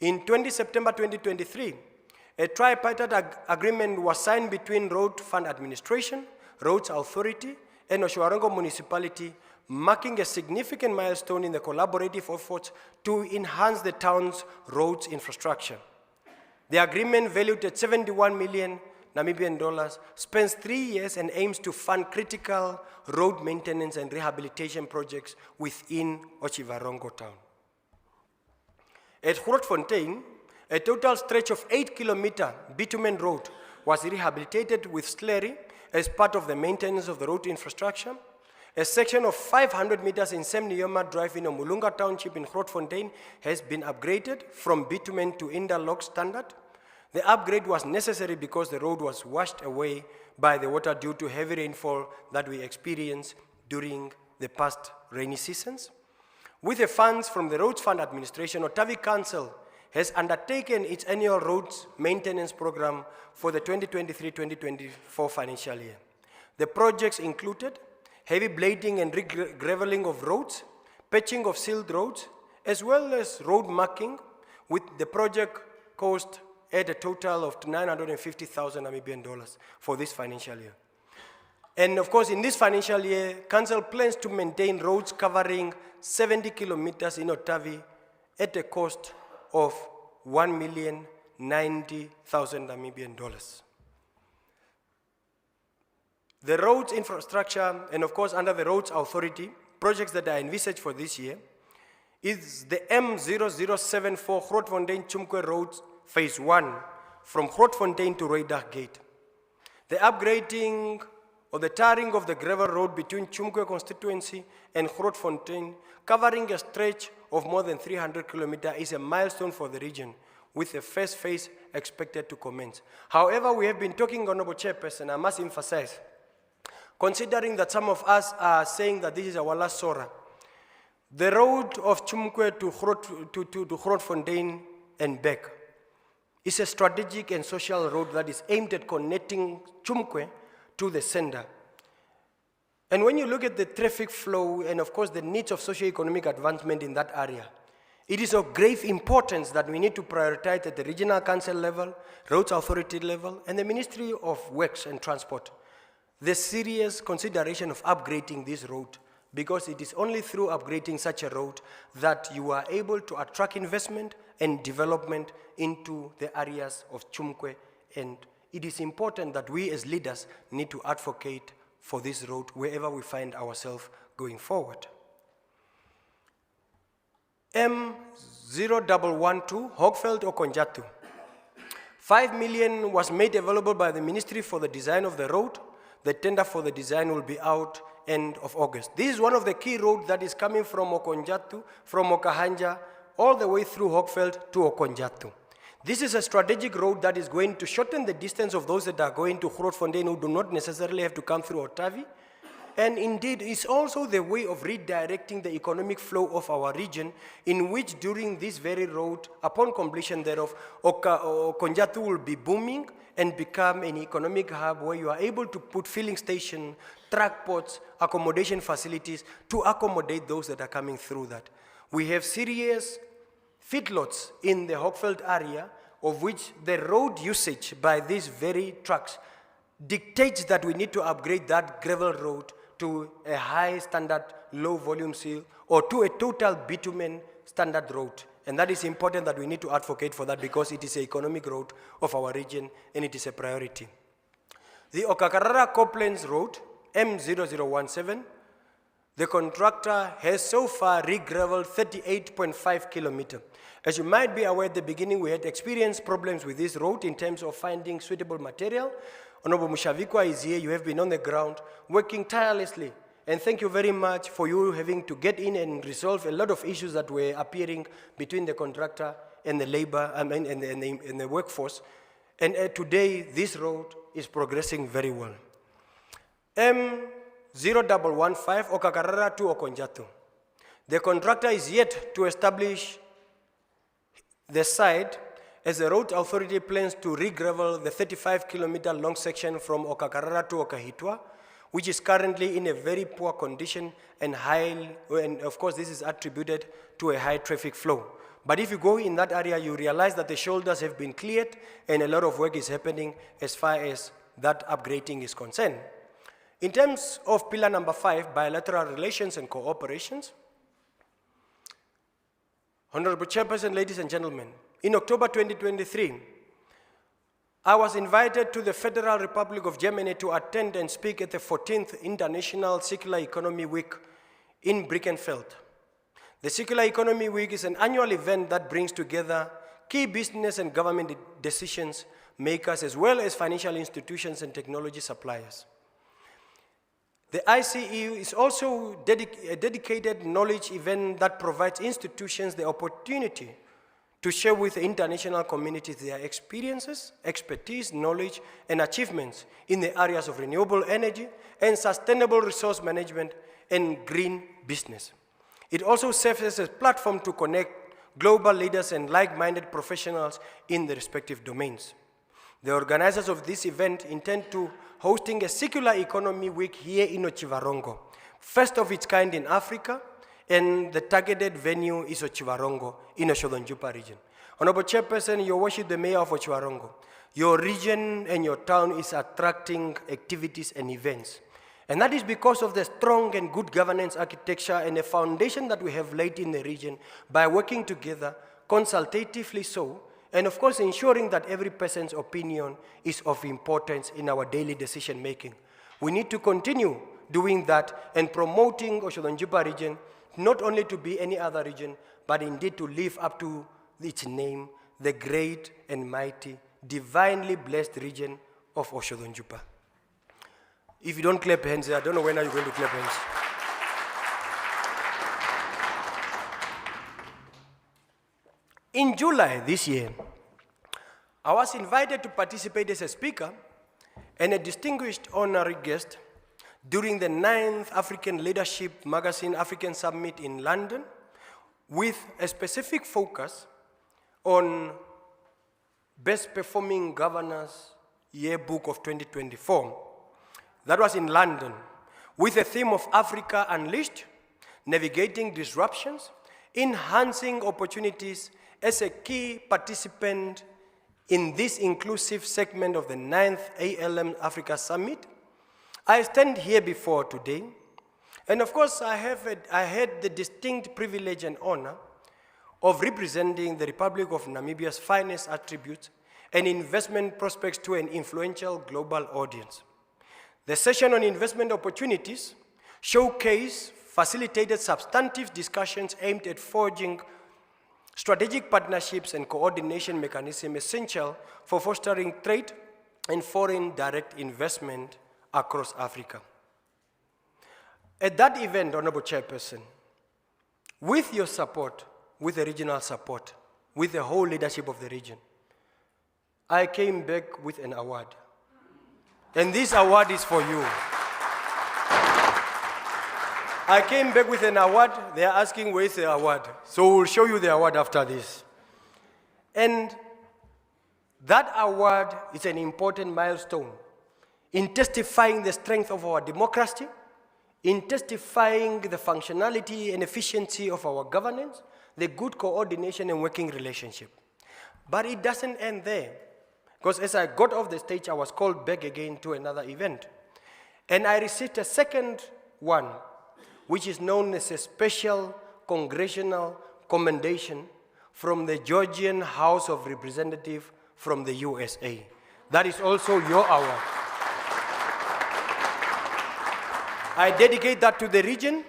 S5: In September 2023, a tripartite agreement was signed between Road Fund Administration, Roads Authority, and Otjozondjupa Municipality, marking a significant milestone in the collaborative efforts to enhance the town's roads infrastructure. The agreement, valued at 71 million Namibian dollars, spans 3 years and aims to fund critical road maintenance and rehabilitation projects within Otjozondjupa town. At Grootfontein, a total stretch of 8-kilometer bitumen road was rehabilitated with slurry as part of the maintenance of the road infrastructure. A section of 500 meters in Semnioma Drive in Omulunga Township in Grootfontein has been upgraded from bitumen to interlock standard. The upgrade was necessary because the road was washed away by the water due to heavy rainfall that we experienced during the past rainy seasons. With the funds from the Roads Fund Administration, Otavi Council has undertaken its annual roads maintenance program for the 2023-2024 financial year. The projects included heavy blading and re-graveling of roads, patching of sealed roads, as well as road marking, with the project cost at a total of 950,000 Namibian dollars for this financial year. And of course, in this financial year, Council plans to maintain roads covering 70 kilometers in Otavi at a cost of 1,090,000 Namibian dollars. The roads infrastructure, and of course under the Roads Authority, projects that are envisaged for this year is the M0074 Grootfontein-Chumkwe Road Phase 1 from Grootfontein to Rooidag Gate. The upgrading of the tarring of the gravel road between Chumkwe constituency and Grootfontein, covering a stretch of more than 300 kilometers, is a milestone for the region, with the first phase expected to commence. However, we have been talking, Honorable Chairperson, I must emphasize, considering that some of us are saying that this is our last SORA, the road of Chumkwe to Grootfontein and back is a strategic and social road that is aimed at connecting Chumkwe to the center. And when you look at the traffic flow and of course the needs of socio-economic advancement in that area, it is of grave importance that we need to prioritize at the regional council level, roads authority level, and the Ministry of Works and Transport the serious consideration of upgrading this road, because it is only through upgrading such a road that you are able to attract investment and development into the areas of Chumkwe. And it is important that we as leaders need to advocate for this road wherever we find ourselves going forward. M0112, Hoogveld Otjozondjupa. 5 million was made available by the ministry for the design of the road. The tender for the design will be out end of August. This is one of the key roads that is coming from Otjozondjupa, from Okahanja, all the way through Hoogveld to Otjozondjupa. This is a strategic road that is going to shorten the distance of those that are going to Grootfontein who do not necessarily have to come through Otavi. And indeed, it's also the way of redirecting the economic flow of our region, in which during this very road, upon completion thereof, Otjozondjupa will be booming and become an economic hub where you are able to put filling station, truck ports, accommodation facilities to accommodate those that are coming through that. We have serious feedlots in the Hoogveld area, of which the road usage by these very trucks dictates that we need to upgrade that gravel road to a high standard, low volume seal, or to a total bitumen standard road. And that is important that we need to advocate for that, because it is an economic road of our region and it is a priority. The Okakarara Copelands Road, M0017, the contractor has so far re-gravelled 38.5 kilometers. As you might be aware, at the beginning we had experienced problems with this road in terms of finding suitable material. Honorable Mushavikwa is here. You have been on the ground working tirelessly. And thank you very much for you having to get in and resolve a lot of issues that were appearing between the contractor and the labor, and the workforce. And today, this road is progressing very well. M0115, Okakarara to Otjozondjupa. The contractor is yet to establish the site, as the road authority plans to re-gravel the 35-kilometer long section from Okakarara to Okahitwa, which is currently in a very poor condition and of course this is attributed to a high traffic flow. But if you go in that area, you realize that the shoulders have been cleared and a lot of work is happening as far as that upgrading is concerned. In terms of pillar number 5, bilateral relations and cooperations, Honorable Chairperson, ladies and gentlemen, in October 2023, I was invited to the Federal Republic of Germany to attend and speak at the 14th International Circular Economy Week in Birkenfeld. The Circular Economy Week is an annual event that brings together key business and government decisions makers, as well as financial institutions and technology suppliers. The ICE is also a dedicated knowledge event that provides institutions the opportunity to share with the international community their experiences, expertise, knowledge, and achievements in the areas of renewable energy and sustainable resource management and green business. It also serves as a platform to connect global leaders and like-minded professionals in the respective domains. The organizers of this event intend to hosting a circular economy week here in Otjiwarongo, first of its kind in Africa, and the targeted venue is Otjiwarongo in Otjozondjupa region. Honorable Chairperson, Your Worship, the Mayor of Otjiwarongo, your region and your town is attracting activities and events. And that is because of the strong and good governance architecture and the foundation that we have laid in the region by working together, consultatively so, and of course ensuring that every person's opinion is of importance in our daily decision making. We need to continue doing that and promoting Otjozondjupa region, not only to be any other region, but indeed to live up to its name, the great and mighty, divinely blessed region of Otjozondjupa. If you don't clap hands, I don't know when are you going to clap hands. In July this year, I was invited to participate as a speaker and a distinguished honorary guest during the 9th African Leadership Magazine African Summit in London, with a specific focus on Best Performing Governors Yearbook of 2024. That was in London, with the theme of Africa Unleashed, Navigating Disruptions, Enhancing Opportunities as a key participant in this inclusive segment of the 9th ALM Africa Summit. I stand here before today, and of course I had the distinct privilege and honor of representing the Republic of Namibia's finest attributes and investment prospects to an influential global audience. The session on investment opportunities facilitated substantive discussions aimed at forging strategic partnerships and coordination mechanisms essential for fostering trade and foreign direct investment across Africa. At that event, Honorable Chairperson, with your support, with the regional support, with the whole leadership of the region, I came back with an award. And this award is for you. I came back with an award. They are asking where is the award. So we'll show you the award after this. And that award is an important milestone in testifying the strength of our democracy, in testifying the functionality and efficiency of our governance, the good coordination and working relationship. But it doesn't end there. Because as I got off the stage, I was called back again to another event. And I received a second one, which is known as a special congressional commendation from the Georgian House of Representatives from the USA. That is also your award. I dedicate that to the region.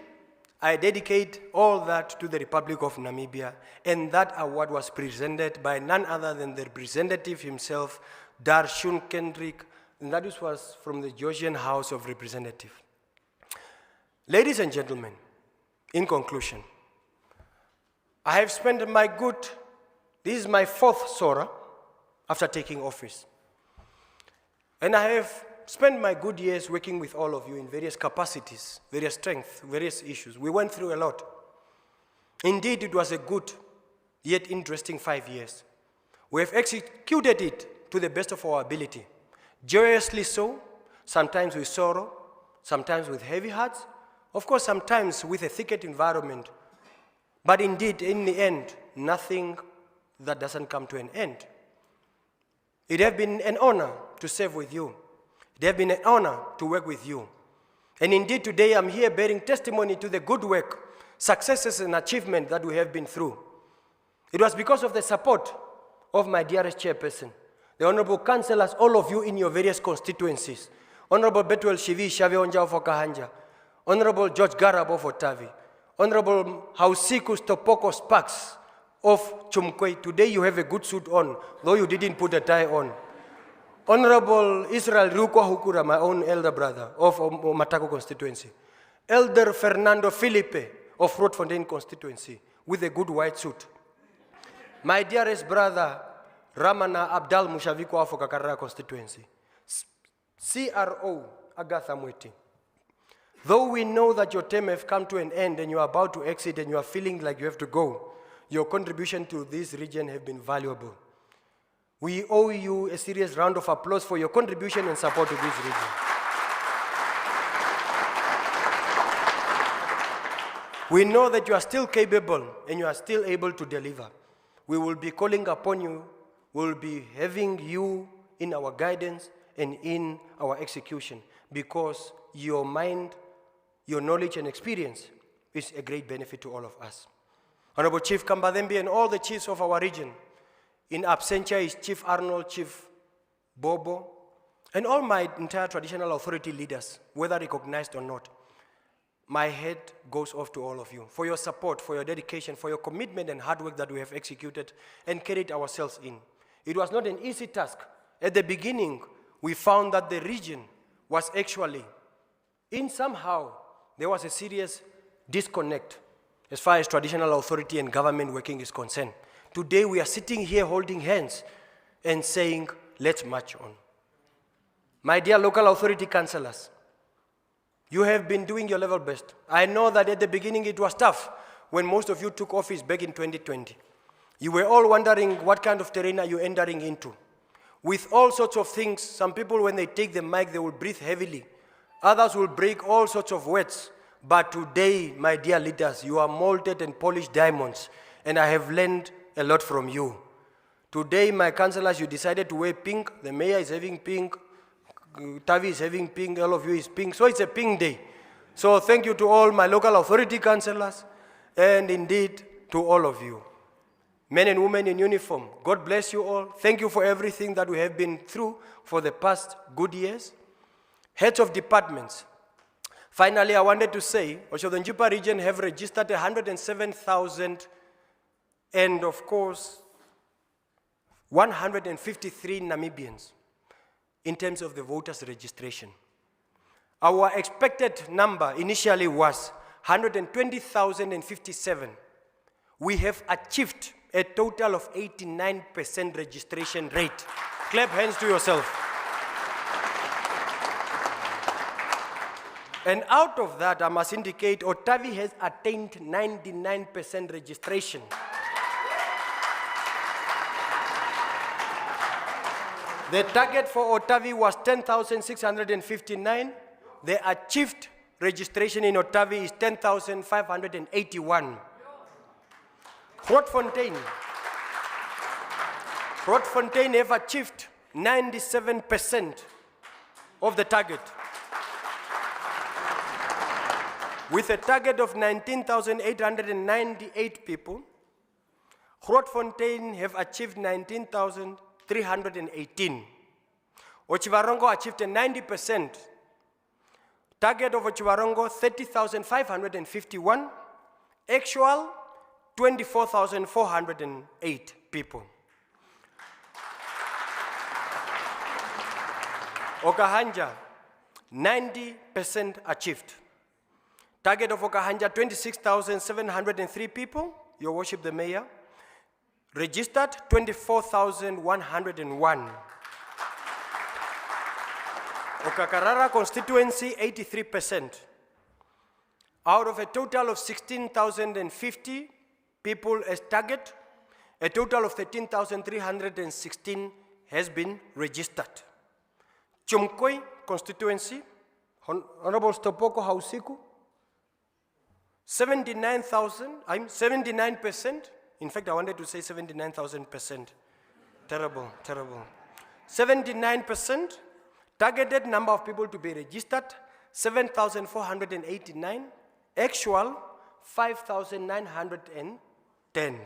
S5: I dedicate all that to the Republic of Namibia, and that award was presented by none other than the representative himself, Darshun Kendrick, and that was from the Georgian House of Representatives. Ladies and gentlemen, in conclusion, I have spent this is my 4th SORA after taking office, and I have spent my good years working with all of you in various capacities, various strengths, various issues. We went through a lot. Indeed, it was a good yet interesting 5 years. We have executed it to the best of our ability, joyously so, sometimes with sorrow, sometimes with heavy hearts, of course, sometimes with a thicket environment. But indeed, in the end, nothing that doesn't come to an end. It has been an honor to serve with you. It has been an honor to work with you. And indeed, today I'm here bearing testimony to the good work, successes and achievement that we have been through. It was because of the support of my dearest chairperson, the honorable councillors, all of you in your various constituencies, Honorable Betuel Shivi Shavionja of Okahanja, Honorable George Garab of Otavi, Honorable Hausikus Topoko Sparks of Chumkwei. Today you have a good suit on, though you didn't put a tie on. Honorable Israel Rukwa Hukura, my own elder brother of Matako constituency. Elder Fernando Felipe of Roodfontein constituency with a good white suit. My dearest brother Ramana Abdal Mushavikwa of Okakarara constituency. CRO Agatha Mweti. Though we know that your term has come to an end and you are about to exit and you are feeling like you have to go, your contribution to this region has been valuable. We owe you a serious round of applause for your contribution and support to this region. We know that you are still capable and you are still able to deliver. We will be calling upon you. We will be having you in our guidance and in our execution because your mind, your knowledge and experience is a great benefit to all of us. Honorable Chief Kambadembe and all the chiefs of our region, in absentia is Chief Arnold, Chief Bobo, and all my entire traditional authority leaders, whether recognized or not. My head goes off to all of you for your support, for your dedication, for your commitment and hard work that we have executed and carried ourselves in. It was not an easy task. At the beginning, we found that the region was actually in somehow there was a serious disconnect as far as traditional authority and government working is concerned. Today we are sitting here holding hands and saying, let's march on. My dear local authority councillors, you have been doing your level best. I know that at the beginning it was tough when most of you took office back in 2020. You were all wondering what kind of terrain are you entering into. With all sorts of things, some people when they take the mic, they will breathe heavily. Others will break all sorts of words. But today, my dear leaders, you are molded and polished diamonds, and I have learned a lot from you. Today, my councillors, you decided to wear pink. The mayor is having pink. Tavi is having pink. All of you is pink. So it's a pink day. So thank you to all my local authority councillors, and indeed to all of you. Men and women in uniform, God bless you all. Thank you for everything that we have been through for the past good years. Heads of departments. Finally, I wanted to say, Otjozondjupa region have registered 107,000 and of course, 153 Namibians in terms of the voters registration. Our expected number initially was 120,057. We have achieved a total of 89% registration rate. Clap hands to yourself. And out of that, I must indicate, Otavi has attained 99% registration. The target for Otavi was 10,659. The achieved registration in Otavi is 10,581. Grootfontein have achieved 97% of the target, with a target of 19,898 people. Grootfontein have achieved 19,318. Otjiwarongo achieved a 90%. Target of Otjiwarongo, 30,551. Actual, 24,408 people. Okahanja, 90% achieved. Target of Okahanja, 26,703 people, Your Worship the Mayor. Registered, 24,101. Okakarara constituency, 83%. Out of a total of 16,050 people as target, a total of 13,316 has been registered. Chumkoi constituency, Honorable Stopoko Hausiku, 79%. In fact, I wanted to say 79,000%. Terrible, terrible. 79%. Targeted number of people to be registered, 7,489. Actual, 5,910.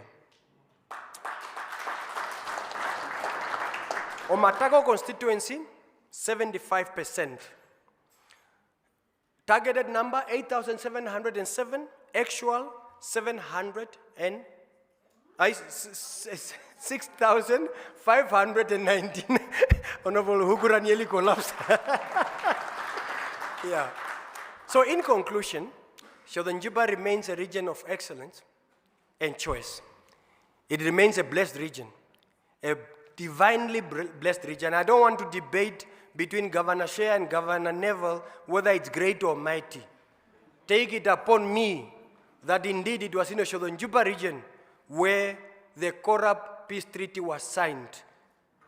S5: Omatako constituency, 75%. Targeted number, 8,707. Actual, 6,519. Honorable Hukura nearly collapsed. Yeah. So in conclusion, Otjozondjupa remains a region of excellence and choice. It remains a blessed region, a divinely blessed region. I don't want to debate between Governor Shea and Governor Neville whether it's great or mighty. Take it upon me that indeed it was in the Otjozondjupa region where the Corrupt Peace Treaty was signed.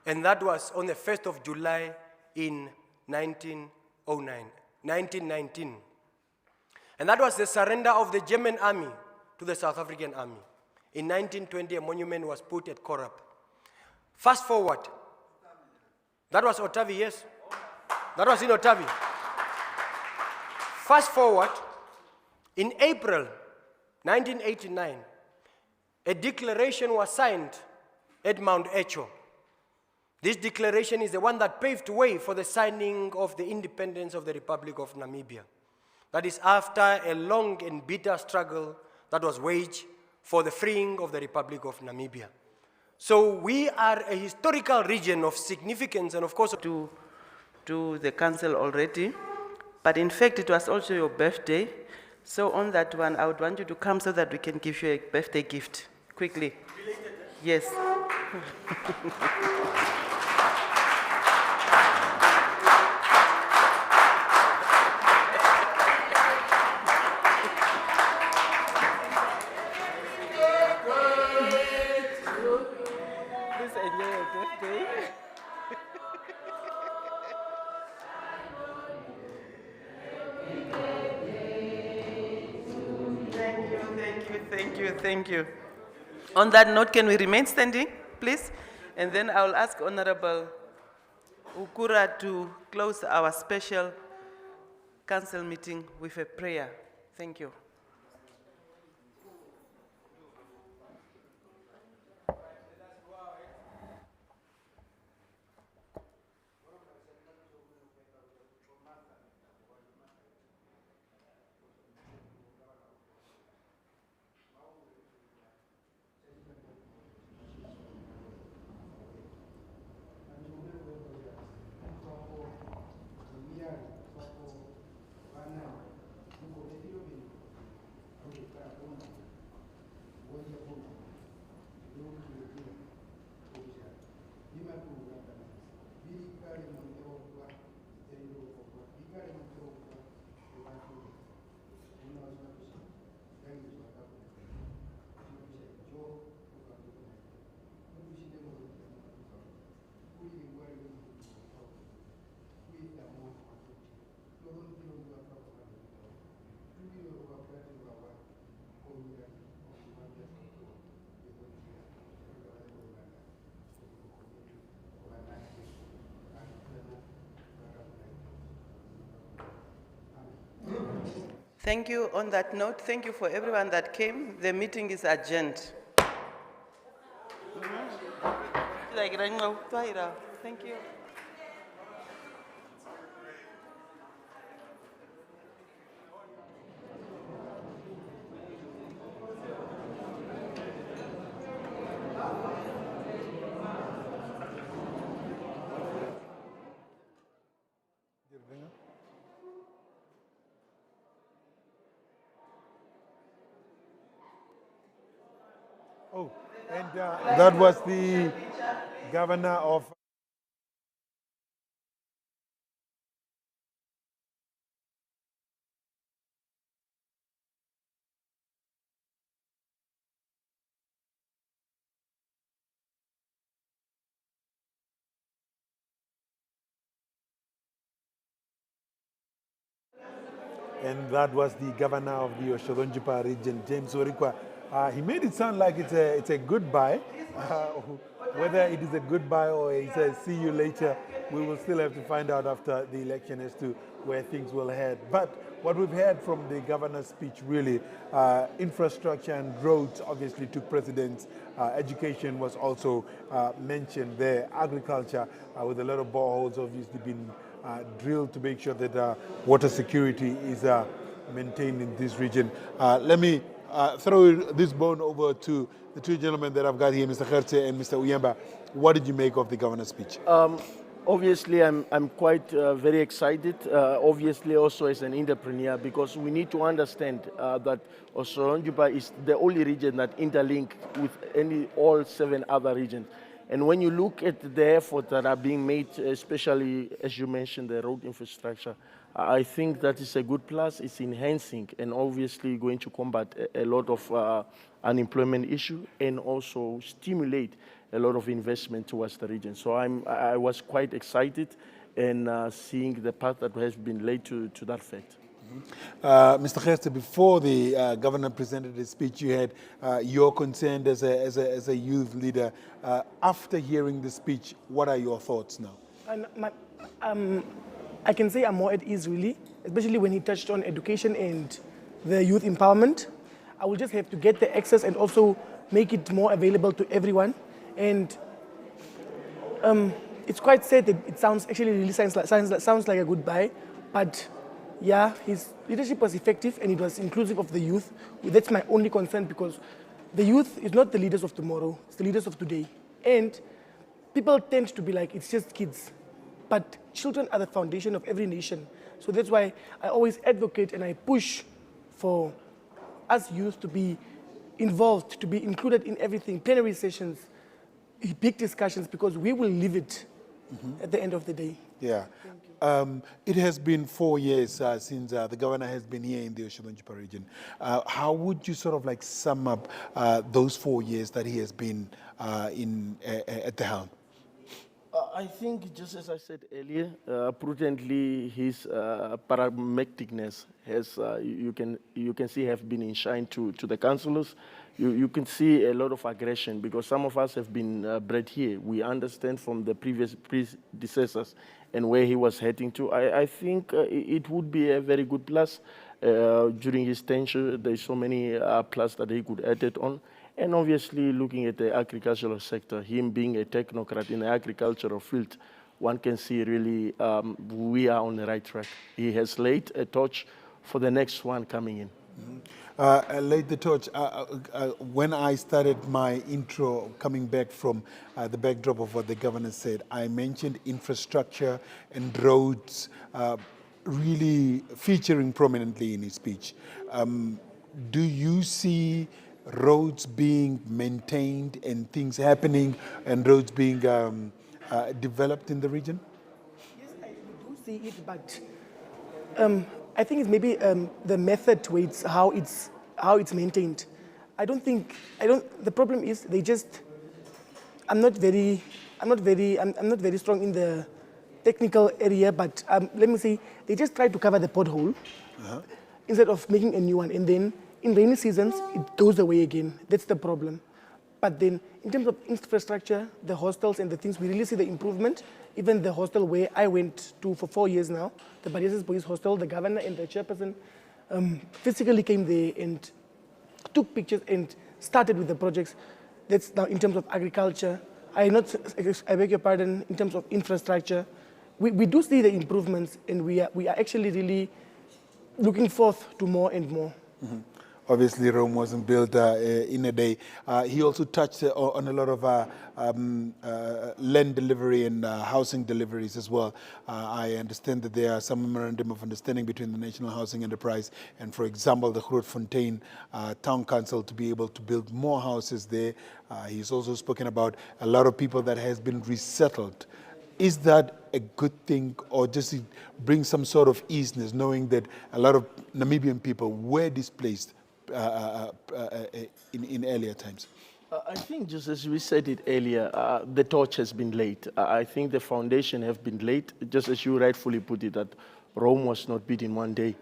S5: And that was on the 1st of July in 1919. And that was the surrender of the German army to the South African army. In 1920, a monument was put at Corrupt. Fast forward. That was Otavi, yes? That was in Otavi. Fast forward. In April 1989, a declaration was signed at Mount Echo. This declaration is the one that paved the way for the signing of the independence of the Republic of Namibia. That is after a long and bitter struggle that was waged for the freeing of the Republic of Namibia. So we are a historical region of significance, and of course
S4: to the council already. But in fact, it was also your birthday. So on that one, I would want you to come so that we can give you a birthday gift quickly. Yes. Please enjoy your birthday. Thank you. On that note, can we remain standing, please? And then I will ask Honorable Ukura to close our special council meeting with a prayer. Thank you. Thank you. On that note, thank you for everyone that came. The meeting is adjourned. Thank you.
S1: Oh, and that was the governor of. And that was the governor of the Otjozondjupa region, James UERIKUA. He made it sound like it's a goodbye. Whether it is a goodbye or it's a see you later, we will still have to find out after the election as to where things will head. But what we've heard from the governor's speech, really, infrastructure and roads obviously took precedence. Education was also mentioned there. Agriculture, with a lot of boreholes obviously been drilled to make sure that water security is maintained in this region. Let me throw this bone over to the two gentlemen that I've got here, Mr. Khertse and Mr. Uyemba. What did you make of the governor's speech?
S3: Obviously, I'm quite very excited, obviously also as an entrepreneur, because we need to understand that Otjozondjupa is the only region that interlink with all 7 other regions. And when you look at the efforts that are being made, especially, as you mentioned, the road infrastructure, I think that is a good plus. It's enhancing and obviously going to combat a lot of unemployment issue and also stimulate a lot of investment towards the region. So I was quite excited in seeing the path that has been laid to that fact.
S1: Mr. Khertse, before the governor presented his speech, you had your concern as a youth leader. After hearing the speech, what are your thoughts now?
S2: I can say I'm more at ease, really, especially when he touched on education and the youth empowerment. I will just have to get the access and also make it more available to everyone. And it's quite sad that it sounds like a goodbye, but yeah, his leadership was effective and it was inclusive of the youth. That's my only concern, because the youth is not the leaders of tomorrow, it's the leaders of today. And people tend to be like, it's just kids. But children are the foundation of every nation. So that's why I always advocate and I push for us youth to be involved, to be included in everything, plenary sessions, big discussions, because we will live it at the end of the day.
S1: Yeah. It has been 4 years since the governor has been here in the Otjozondjupa region. How would you sort of like sum up those 4 years that he has been at the helm?
S3: I think, just as I said earlier, prudently, his pragmaticness has, you can see, have been enshrined to the councillors. You can see a lot of aggression because some of us have been bred here. We understand from the previous predecessors and where he was heading to. I think it would be a very good plus during his tenure. There's so many plus that he could add it on. And obviously, looking at the agricultural sector, him being a technocrat in the agricultural field, one can see really we are on the right track. He has laid a torch for the next one coming in.
S1: Laid the torch. When I started my intro, coming back from the backdrop of what the governor said, I mentioned infrastructure and roads really featuring prominently in his speech. Do you see roads being maintained and things happening and roads being developed in the region?
S2: Yes, I do see it, but I think it's maybe the method to it, how it's maintained. The problem is they just, I'm not very strong in the technical area, but let me say, they just try to cover the pothole instead of making a new one. And then in rainy seasons, it goes away again. That's the problem. But then in terms of infrastructure, the hostels and the things, we really see the improvement. Even the hostel where I went to for 4 years now, the Badiasis Boys Hostel, the governor and the chairperson physically came there and took pictures and started with the projects. That's now in terms of agriculture. I beg your pardon, in terms of infrastructure. We do see the improvements, and we are actually really looking forth to more and more.
S1: Mm-hmm. Obviously, Rome wasn't built in a day. He also touched on a lot of land delivery and housing deliveries as well. I understand that there are some memorandum of understanding between the National Housing Enterprise and, for example, the Grootfontein Town Council to be able to build more houses there. He's also spoken about a lot of people that has been resettled. Is that a good thing, or does it bring some sort of easiness, knowing that a lot of Namibian people were displaced in earlier times?
S3: I think, just as we said it earlier, the torch has been laid. I think the foundation have been laid, just as you rightfully put it, that Rome was not built in one day.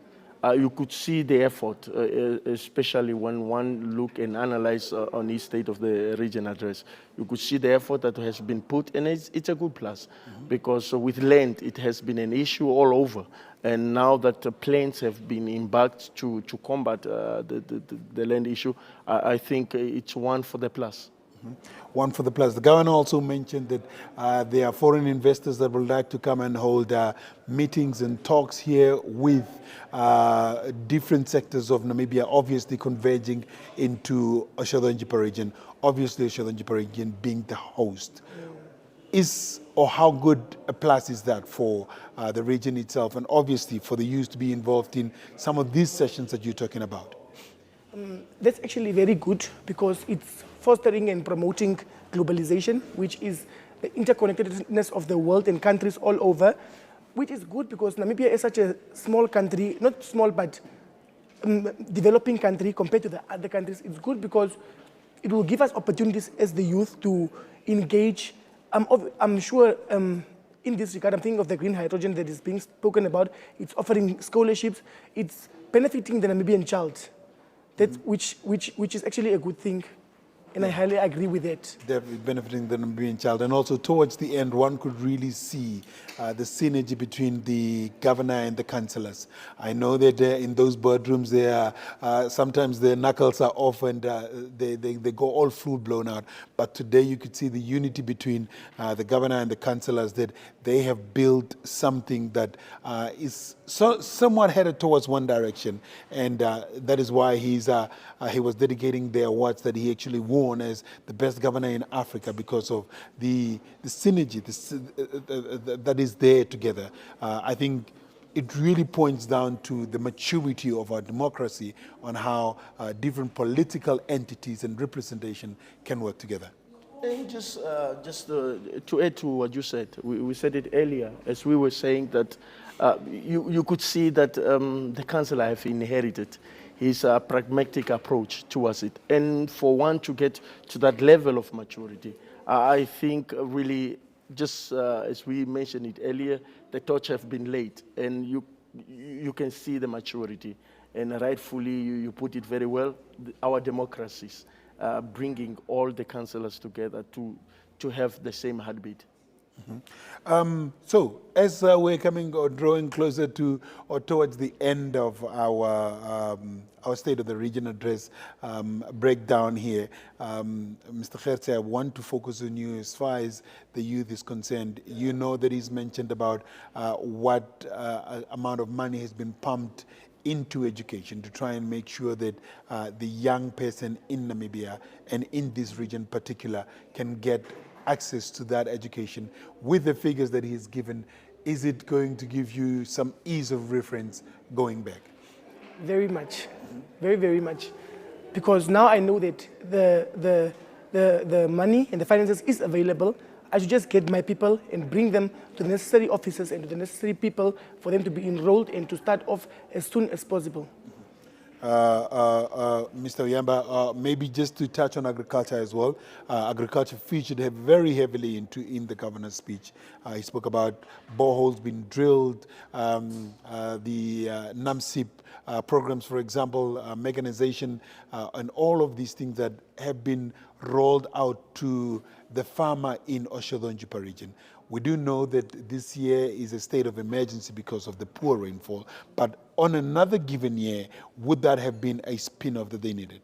S3: You could see the effort, especially when one look and analyze on his State of the Region address. You could see the effort that has been put, and it's a good plus, because with land, it has been an issue all over. And now that the planes have been embarked to combat the land issue, I think it's one for the plus.
S1: One for the plus. The governor also mentioned that there are foreign investors that would like to come and hold meetings and talks here with different sectors of Namibia, obviously converging into Otjozondjupa region, obviously Otjozondjupa region being the host. How good a plus is that for the region itself, and obviously for the youth to be involved in some of these sessions that you're talking about?
S2: That's actually very good, because it's fostering and promoting globalization, which is the interconnectedness of the world and countries all over, which is good because Namibia is such a small country, not small, but developing country compared to the other countries. It's good because it will give us opportunities as the youth to engage. I'm sure in this regard, I'm thinking of the green hydrogen that is being spoken about. It's offering scholarships. It's benefiting the Namibian child. That's which is actually a good thing, and I highly agree with that.
S1: Definitely benefiting the Namibian child. And also towards the end, one could really see the synergy between the governor and the councillors. I know that in those boardrooms, sometimes their knuckles are off and they go all full blown out. But today you could see the unity between the governor and the councillors, that they have built something that is somewhat headed towards one direction. And that is why he was dedicating the awards that he actually won as the best governor in Africa, because of the synergy that is there together. I think it really points down to the maturity of our democracy on how different political entities and representation can work together.
S3: And just to add to what you said, we said it earlier, as we were saying that you could see that the councillor have inherited his pragmatic approach towards it. And for one to get to that level of maturity, I think really, just as we mentioned it earlier, the torch have been laid, and you can see the maturity. And rightfully, you put it very well, our democracies, bringing all the councillors together to have the same heartbeat.
S1: Mm-hmm. So, as we're coming or drawing closer to or towards the end of our State of the Region address breakdown here, Mr. Gertze, I want to focus on you as far as the youth is concerned. You know that he's mentioned about what amount of money has been pumped into education to try and make sure that the young person in Namibia and in this region in particular can get access to that education. With the figures that he's given, is it going to give you some ease of reference going back?
S2: Very much, very, very much. Because now I know that the money and the finances is available. I should just get my people and bring them to the necessary offices and to the necessary people for them to be enrolled and to start off as soon as possible.
S1: Mr. Uyamba, maybe just to touch on agriculture as well. Agriculture featured very heavily in the governor's speech. He spoke about boreholes being drilled, the NAMSIP programs, for example, mechanization, and all of these things that have been rolled out to the farmer in Otjozondjupa region. We do know that this year is a state of emergency because of the poor rainfall, but on another given year, would that have been a spin-off that they needed?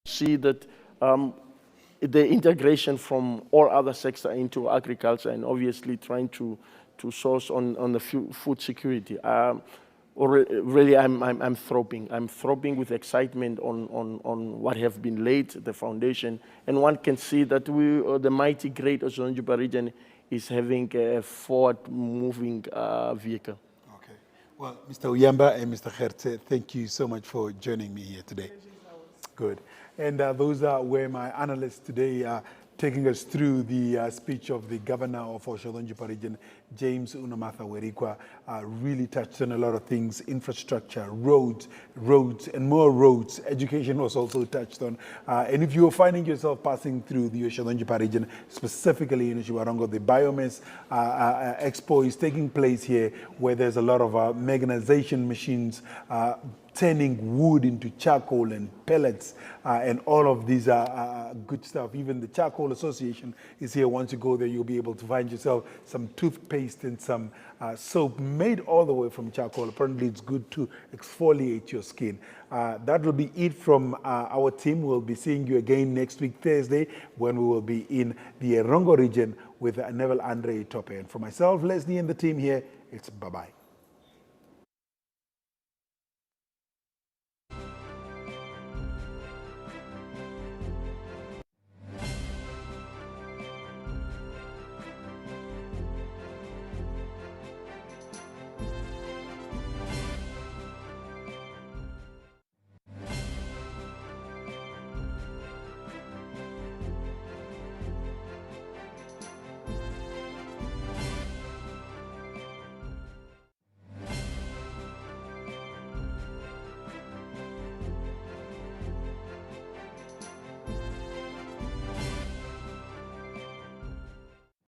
S3: See that the integration from all other sectors into agriculture, and obviously trying to source on the food security. Really, I'm throbbing. I'm throbbing with excitement on what have been laid, the foundation, and one can see that the mighty great Otjozondjupa region is having a forward-moving vehicle.
S1: Okay. Well, Mr. Uyamba and Mr. Gertze, thank you so much for joining me here today. Good. And those were my analysts today taking us through the speech of the governor of Otjozondjupa region, James UERIKUA. Really touched on a lot of things: infrastructure, roads, and more roads. Education was also touched on. And if you're finding yourself passing through the Otjozondjupa region, specifically in Chiwarongo, the Biomass Expo is taking place here, where there's a lot of mechanization machines turning wood into charcoal and pellets and all of these good stuff. Even the Charcoal Association is here. Once you go there, you'll be able to find yourself some toothpaste and some soap made all the way from charcoal. Apparently, it's good to exfoliate your skin. That will be it from our team. We'll be seeing you again next week, Thursday, when we will be in the Erongo region with Neville Andre Tope. And for myself, Leslie, and the team here, it's bye-bye.